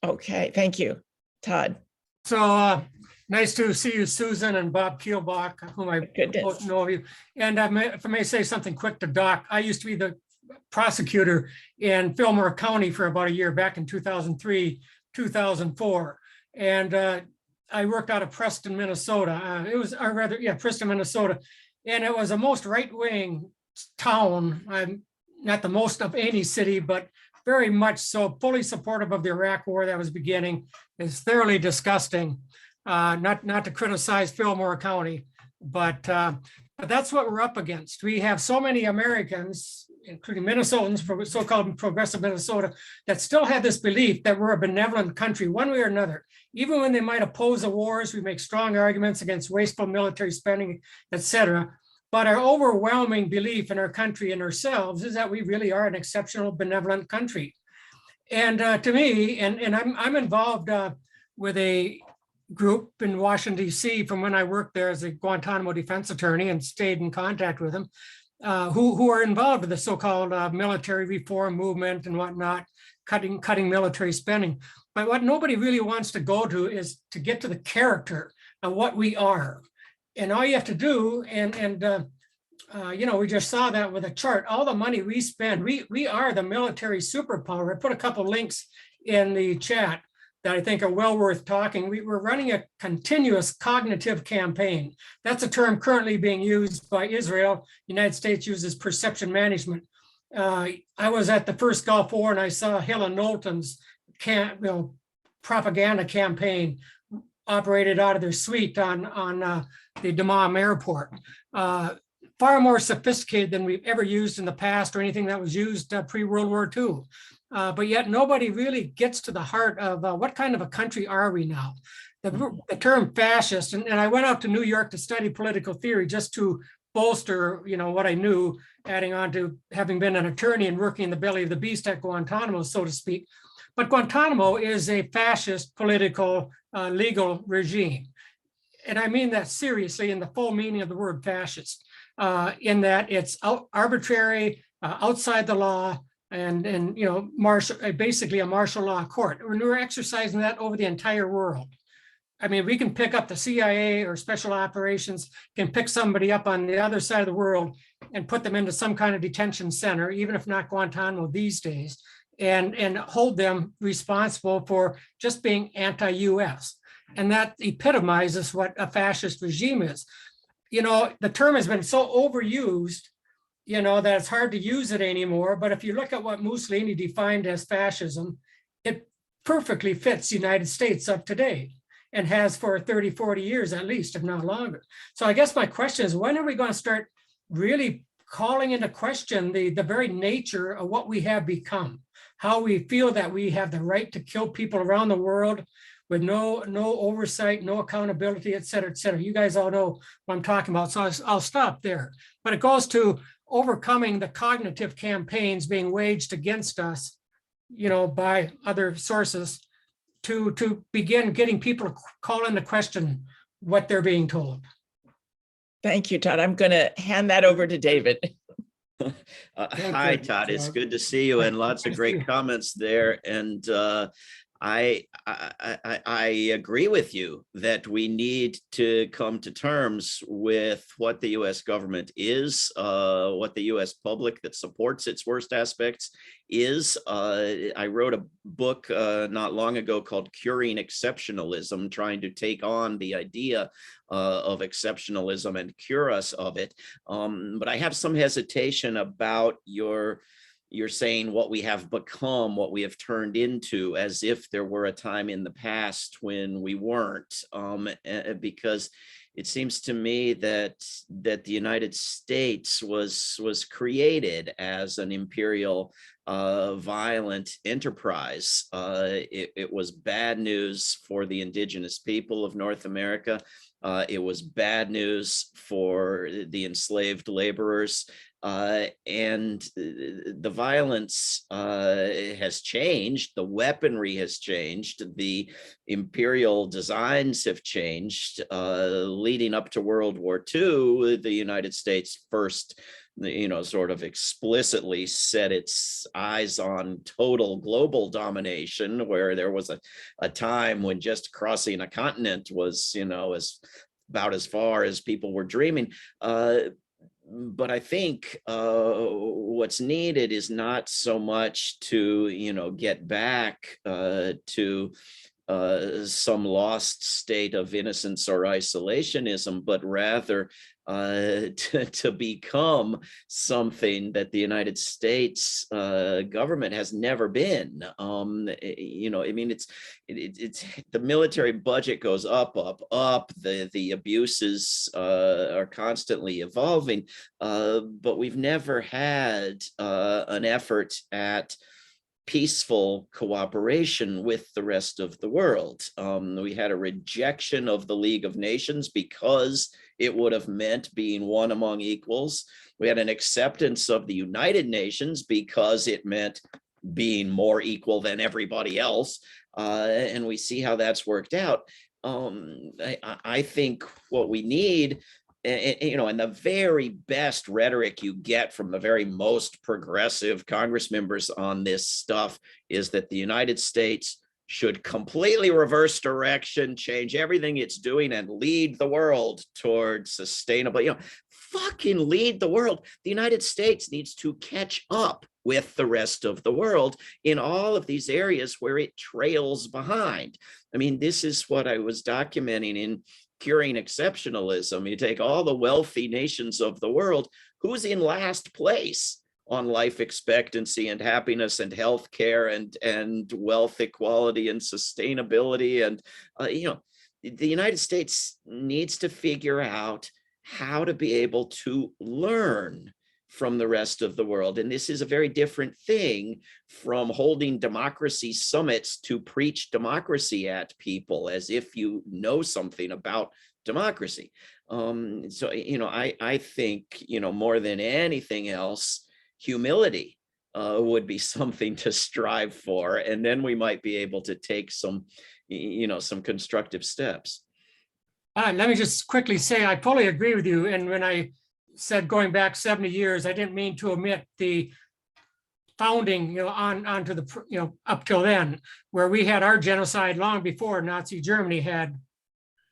Okay, thank you. Todd. So nice to see you, Susan and Bob Kielbach, whom I Goodness. both know of you. And if I may say something quick to Doc, I used to be the prosecutor in Fillmore County for about a year back in 2003, 2004. And I worked out of Preston, Minnesota. Preston, Minnesota. And it was a most right-wing town. I'm not the most of any city, but very much so, fully supportive of the Iraq War that was beginning. It's thoroughly disgusting. Not to criticize Fillmore County, but that's what we're up against. We have so many Americans, including Minnesotans, so-called progressive Minnesota, that still have this belief that we're a benevolent country, one way or another. Even when they might oppose the wars, we make strong arguments against wasteful military spending, etc. But our overwhelming belief in our country and ourselves is that we really are an exceptional, benevolent country. And to me, and I'm involved with a group in Washington, D.C. from when I worked there as a Guantanamo defense attorney and stayed in contact with them, who are involved with the so-called military reform movement and whatnot, cutting military spending. But what nobody really wants to go to is to get to the character of what we are. And all you have to do, we just saw that with a chart, all the money we spend, we are the military superpower. I put a couple links in the chat that I think are well worth talking. We're running a continuous cognitive campaign. That's a term currently being used by Israel. The United States uses perception management. I was at the first Gulf War and I saw Helen Knowlton's propaganda campaign operated out of their suite on the Dammam airport. Far more sophisticated than we've ever used in the past or anything that was used pre-World War II. But yet nobody really gets to the heart of what kind of a country are we now? The term fascist, and I went out to New York to study political theory just to bolster, what I knew, adding on to having been an attorney and working in the belly of the beast at Guantanamo, so to speak. But Guantanamo is a fascist political legal regime. And I mean that seriously in the full meaning of the word fascist, in that it's arbitrary, outside the law, and basically a martial law court. And we're exercising that over the entire world. I mean, we can pick up the CIA or special operations, can pick somebody up on the other side of the world and put them into some kind of detention center, even if not Guantanamo these days, and hold them responsible for just being anti-US. And that epitomizes what a fascist regime is. The term has been so overused, that it's hard to use it anymore. But if you look at what Mussolini defined as fascism, it perfectly fits the United States of today and has for 30, 40 years at least, if not longer. So I guess my question is, when are we going to start really calling into question the very nature of what we have become? how we feel that we have the right to kill people around the world with no oversight, no accountability, et cetera, et cetera. You guys all know what I'm talking about, so I'll stop there. But it goes to overcoming the cognitive campaigns being waged against us, by other sources to begin getting people to call into question what they're being told. Thank you, Todd. I'm going to hand that over to David. Hi, Todd. It's good to see you, and lots of great comments there. And I agree with you that we need to come to terms with what the U.S. government is, what the U.S. public that supports its worst aspects is. I wrote a book not long ago called Curing Exceptionalism, trying to take on the idea of exceptionalism and cure us of it. But I have some hesitation about you're saying what we have become, what we have turned into, as if there were a time in the past when we weren't, because it seems to me that the United States was created as an imperial violent enterprise. It was bad news for the indigenous people of North America. It was bad news for the enslaved laborers. And the violence has changed, the weaponry has changed, the imperial designs have changed. Leading up to World War II, the United States first, sort of explicitly set its eyes on total global domination, where there was a time when just crossing a continent was, as about as far as people were dreaming. But I think what's needed is not so much to, get back to some lost state of innocence or isolationism, but rather to become something that the United States government has never been. It's the military budget goes up. The abuses are constantly evolving, but we've never had an effort at peaceful cooperation with the rest of the world. We had a rejection of the League of Nations because it would have meant being one among equals. We had an acceptance of the United Nations because it meant being more equal than everybody else. And we see how that's worked out. I think what we need, and the very best rhetoric you get from the very most progressive Congress members on this stuff is that the United States should completely reverse direction, change everything it's doing, and lead the world towards sustainable, fucking lead the world. The United States needs to catch up with the rest of the world in all of these areas where it trails behind. I mean, this is what I was documenting in Curing Exceptionalism. You take all the wealthy nations of the world, who's in last place on life expectancy and happiness and healthcare and wealth equality and sustainability. And, the United States needs to figure out how to be able to learn from the rest of the world. And this is a very different thing from holding democracy summits to preach democracy at people as if you know something about democracy. I think, more than anything else, humility would be something to strive for. And then we might be able to take some constructive steps. Let me just quickly say, I totally agree with you. And when I said going back 70 years, I didn't mean to omit the founding, on to the, up till then, where we had our genocide long before Nazi Germany had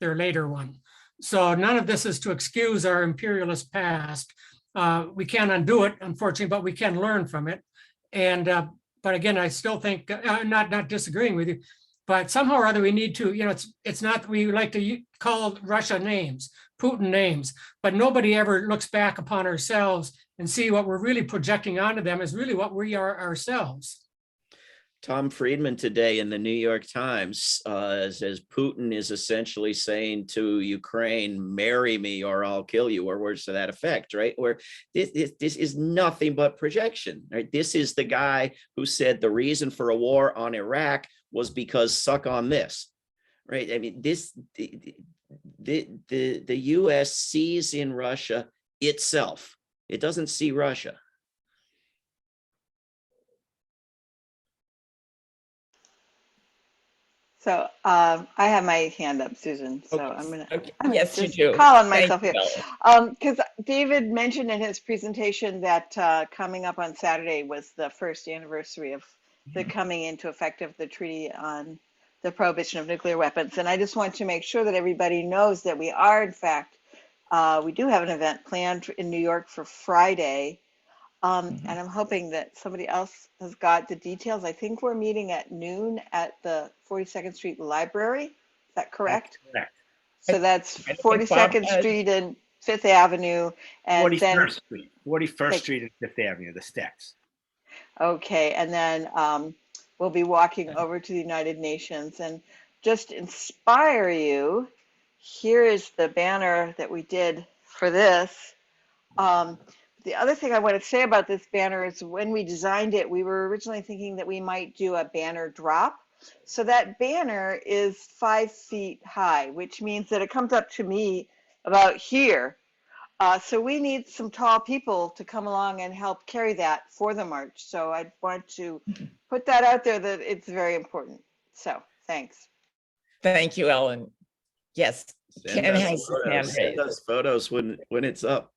their later one. So none of this is to excuse our imperialist past. We can't undo it, unfortunately, but we can learn from it. And but again, I still think, not disagreeing with you, but somehow or other we need to, it's not that we like to call Russia names, Putin names, but nobody ever looks back upon ourselves and see what we're really projecting onto them is really what we are ourselves. Tom Friedman today in the New York Times says Putin is essentially saying to Ukraine, marry me or I'll kill you, or words to that effect, right? Where this is nothing but projection, right? This is the guy who said the reason for a war on Iraq was because suck on this, right? I mean, the US sees in Russia itself. It doesn't see Russia. So I have my hand up, Susan. So Okay. Okay. I'm Yes, you just do. calling Thank myself you, here. Ellen. Because David mentioned in his presentation that coming up on Saturday was the first anniversary of the coming into effect of the Treaty on the Prohibition of Nuclear Weapons. And I just want to make sure that everybody knows that we are, in fact, we do have an event planned in New York for Friday. And I'm hoping that somebody else has got the details. I think we're meeting at noon at the 42nd Street Library. Is that correct? Correct. So that's I think Bob 42nd has- Street and Fifth Avenue. And then, 41st Street, 41st Thank- Street and Fifth Avenue, the steps. okay, and then we'll be walking over to the United Nations. And just to inspire you, here is the banner that we did for this. The other thing I want to say about this banner is when we designed it, we were originally thinking that we might do a banner drop. So that banner is 5 feet high, which means that it comes up to me about here. So we need some tall people to come along and help carry that for the march. So I want to put that out there that it's very important. So thanks. Thank you, Ellen. Yes, Send Ken us has his photos. hand Send raised. us photos when it's up.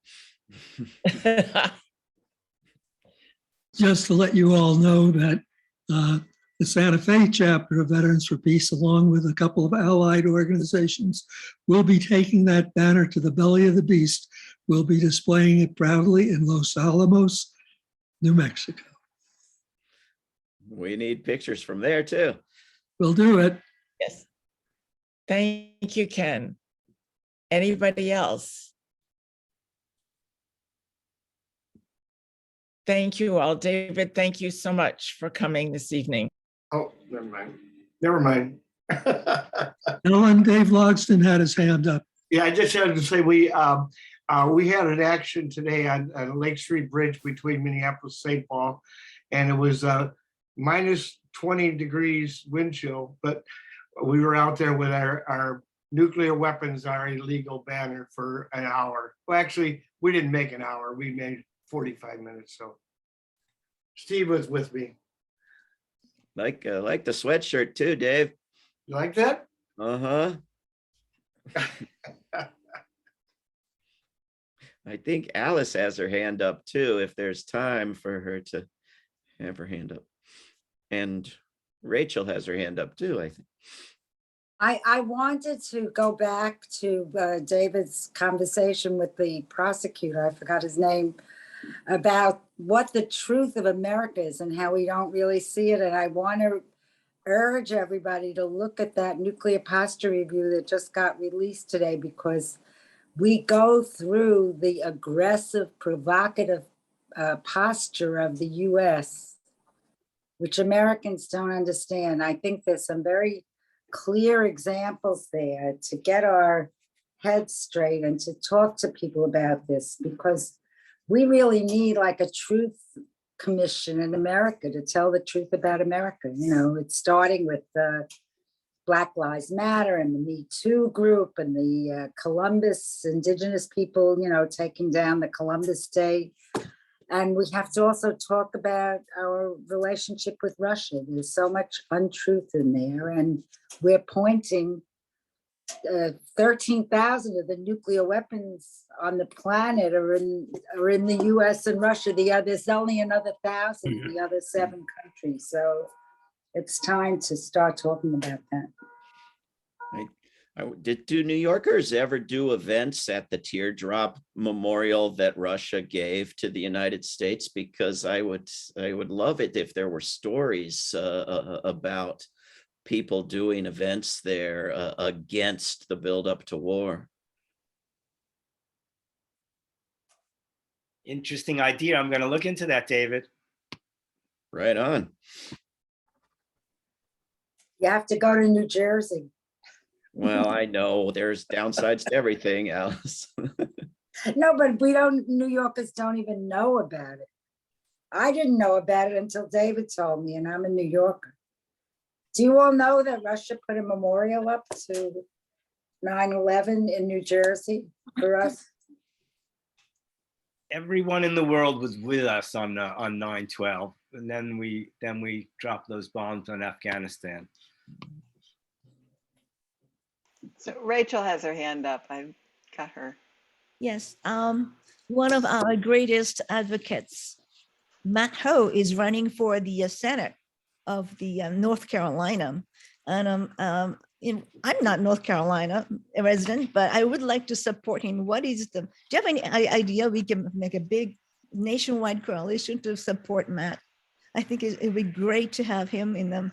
Just to let you all know that the Santa Fe chapter of Veterans for Peace, along with a couple of allied organizations, will be taking that banner to the belly of the beast. We'll be displaying it proudly in Los Alamos, New Mexico. We need pictures from there too. We'll do it. Yes. Thank you, Ken. Anybody else? Thank you all. David, thank you so much for coming this evening. Oh, never mind. Never mind. Ellen, Dave Logston had his hand up. Yeah, I just had to say we had an action today on Lake Street Bridge between Minneapolis and St. Paul, and it was minus 20 degrees wind chill, but we were out there with our nuclear weapons are illegal banner for an hour. Well, actually, we didn't make an hour. We made 45 minutes. So Steve was with me. Like the sweatshirt too, Dave. You like that? Uh-huh. I think Alice has her hand up too, if there's time for her to have her hand up. And Rachel has her hand up too, I think. I wanted to go back to David's conversation with the prosecutor, I forgot his name, about what the truth of America is and how we don't really see it. And I want to urge everybody to look at that nuclear posture review that just got released today, because we go through the aggressive, provocative posture of the US, which Americans don't understand. I think there's some very clear examples there to get our heads straight and to talk to people about this, because we really need like a truth commission in America to tell the truth about America. You know, it's starting with Black Lives Matter and the Me Too group and the Columbus indigenous people, you know, taking down the Columbus Day. And we have to also talk about our relationship with Russia. There's so much untruth in there. And we're pointing 13,000 of the nuclear weapons on the planet are in the US and Russia. There's only another 1,000 in the other 7 countries. So it's time to start talking about that. Do New Yorkers ever do events at the teardrop memorial that Russia gave to the United States? Because I would love it if there were stories about people doing events there against the buildup to war. Interesting idea. I'm going to look into that, David. Right on. You have to go to New Jersey. Well, I know there's downsides to everything, Alice. No, but New Yorkers don't even know about it. I didn't know about it until David told me, and I'm a New Yorker. Do you all know that Russia put a memorial up to 9/11 in New Jersey for us? Everyone in the world was with us on 9/12, and then we dropped those bombs on Afghanistan. So Rachel has her hand up. I've got her. Yes, one of our greatest advocates, Matt Ho, is running for the Senate of the North Carolina. And I'm not North Carolina a resident, but I would like to support him. Do you have any idea we can make a big nationwide coalition to support Matt? I think it'd be great to have him in the,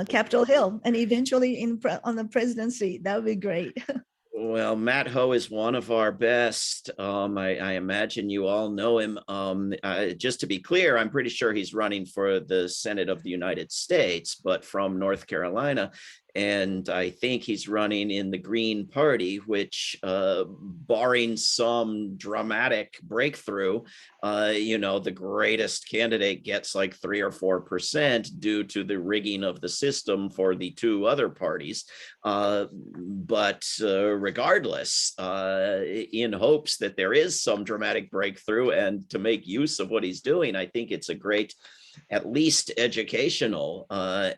Capitol Hill and eventually on the presidency. That would be great. Well, Matt Ho is one of our best. I imagine you all know him. Just to be clear, I'm pretty sure he's running for the Senate of the United States, but from North Carolina. And I think he's running in the Green Party, which, barring some dramatic breakthrough, the greatest candidate gets like 3 or 4% due to the rigging of the system for the two other parties. But regardless, in hopes that there is some dramatic breakthrough and to make use of what he's doing, I think it's a great, at least educational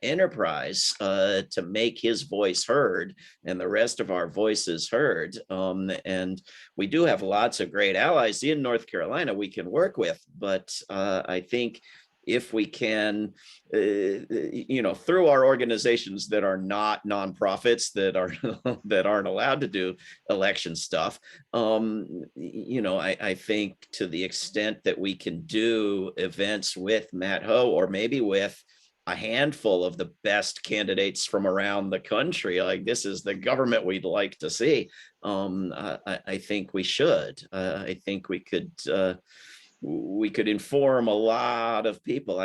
enterprise to make his voice heard and the rest of our voices heard. And we do have lots of great allies in North Carolina we can work with, but I think if we can, through our organizations that are not nonprofits, that aren't allowed to do election stuff, I think to the extent that we can do events with Matt Ho, or maybe with a handful of the best candidates from around the country, like this is the government we'd like to see, I think we should. I think we could inform a lot of people.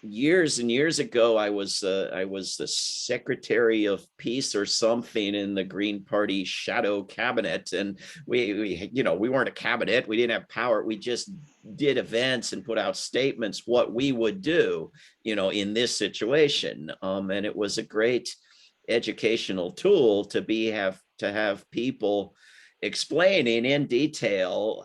Years and years ago, I was the Secretary of Peace or something in the Green Party shadow cabinet, and we weren't a cabinet. We didn't have power. We just did events and put out statements what we would do, in this situation. And it was a great educational tool to have people explaining in detail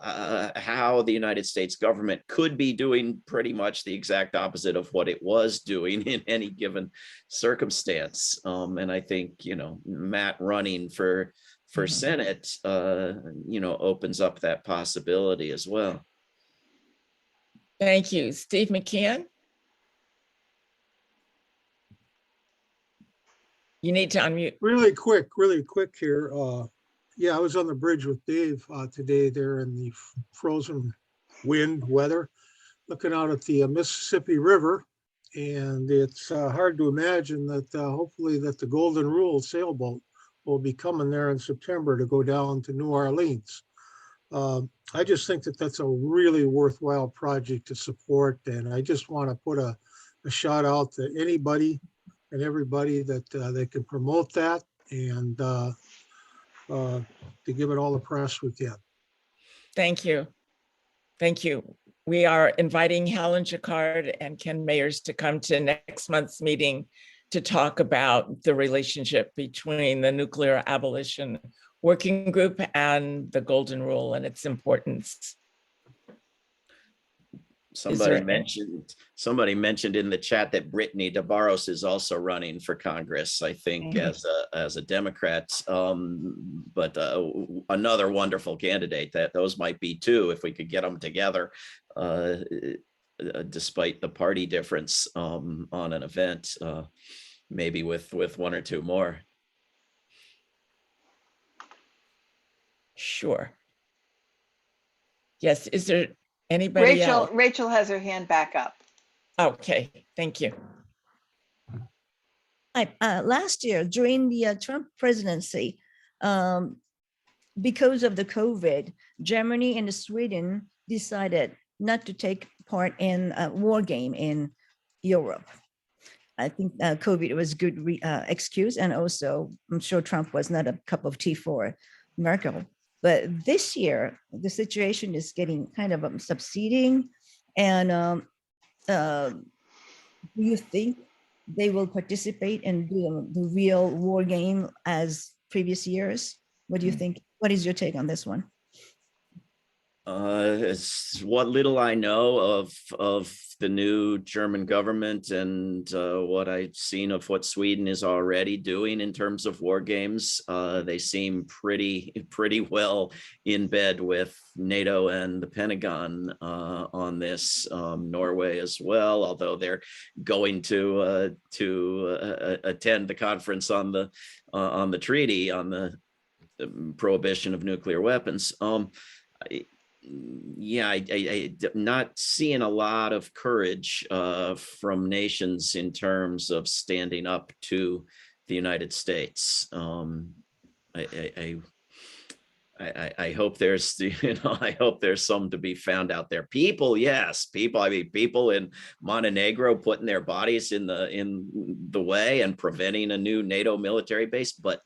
how the United States government could be doing pretty much the exact opposite of what it was doing in any given circumstance. And I think, Matt running for Senate, opens up that possibility as well. Thank you. Steve McKeon? You need to unmute. Really quick here. Yeah, I was on the bridge with Dave today there in the frozen wind weather, looking out at the Mississippi River. And it's hard to imagine that hopefully that the Golden Rule sailboat will be coming there in September to go down to New Orleans. I just think that that's a really worthwhile project to support. And I just want to put a shout out to anybody and everybody that they can promote that and to give it all the press we can. Thank you. Thank you. We are inviting Helen Jacquard and Ken Mayers to come to next month's meeting to talk about the relationship between the Nuclear Abolition Working Group and the Golden Rule and its importance. Somebody mentioned in the chat that Brittany DeBarros is also running for Congress, I think, as a Democrat, but another wonderful candidate. Those might be two if we could get them together, despite the party difference on an event, maybe with one or two more. Sure. Yes, is there anybody else? Rachel has her hand back up. Okay, thank you. Last year during the Trump presidency, because of the COVID, Germany and Sweden decided not to take part in a war game in Europe. I think COVID was a good excuse, and also I'm sure Trump was not a cup of tea for Merkel. But this year, the situation is getting kind of subsiding. And do you think they will participate in the real war game as previous years? What do you think? What is your take on this one? It's what little I know of the new German government and what I've seen of what Sweden is already doing in terms of war games. They seem pretty well in bed with NATO and the Pentagon on this. Norway as well, although they're going to attend the conference on the treaty on the prohibition of nuclear weapons. Yeah, I'm not seeing a lot of courage from nations in terms of standing up to the United States. I hope there's, I hope there's some to be found out there. People, yes, people. I mean, people in Montenegro putting their bodies in the way and preventing a new NATO military base, but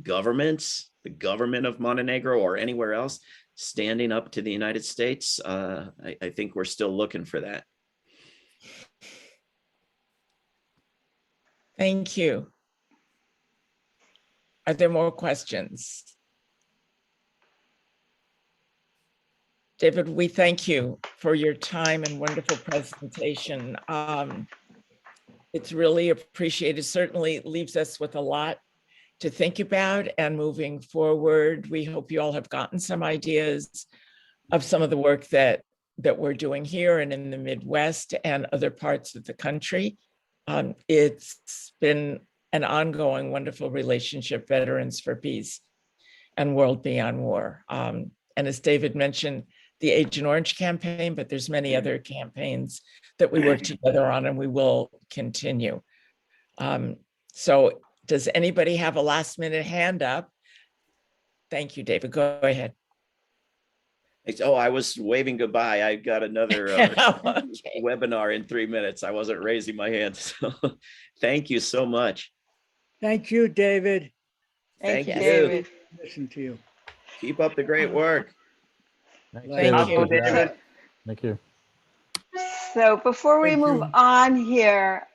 governments, the government of Montenegro or anywhere else, standing up to the United States, I think we're still looking for that. Thank you. Are there more questions? David, we thank you for your time and wonderful presentation. It's really appreciated. Certainly leaves us with a lot to think about and moving forward. We hope you all have gotten some ideas of some of the work that we're doing here and in the Midwest and other parts of the country. It's been an ongoing wonderful relationship, Veterans for Peace and World Beyond War. And as David mentioned, the Agent Orange campaign, but there's many other campaigns that we work together on and we will continue. So does anybody have a last minute hand up? Thank you, David. Go ahead. Oh, I was waving goodbye. I got another Okay. webinar in 3 minutes. I wasn't raising my hand. So thank you so much. Thank you, David. Thank you, you. David. Listen to you. Keep up the great work. Thank you. David. Thank you. So before we Thank move you. on here,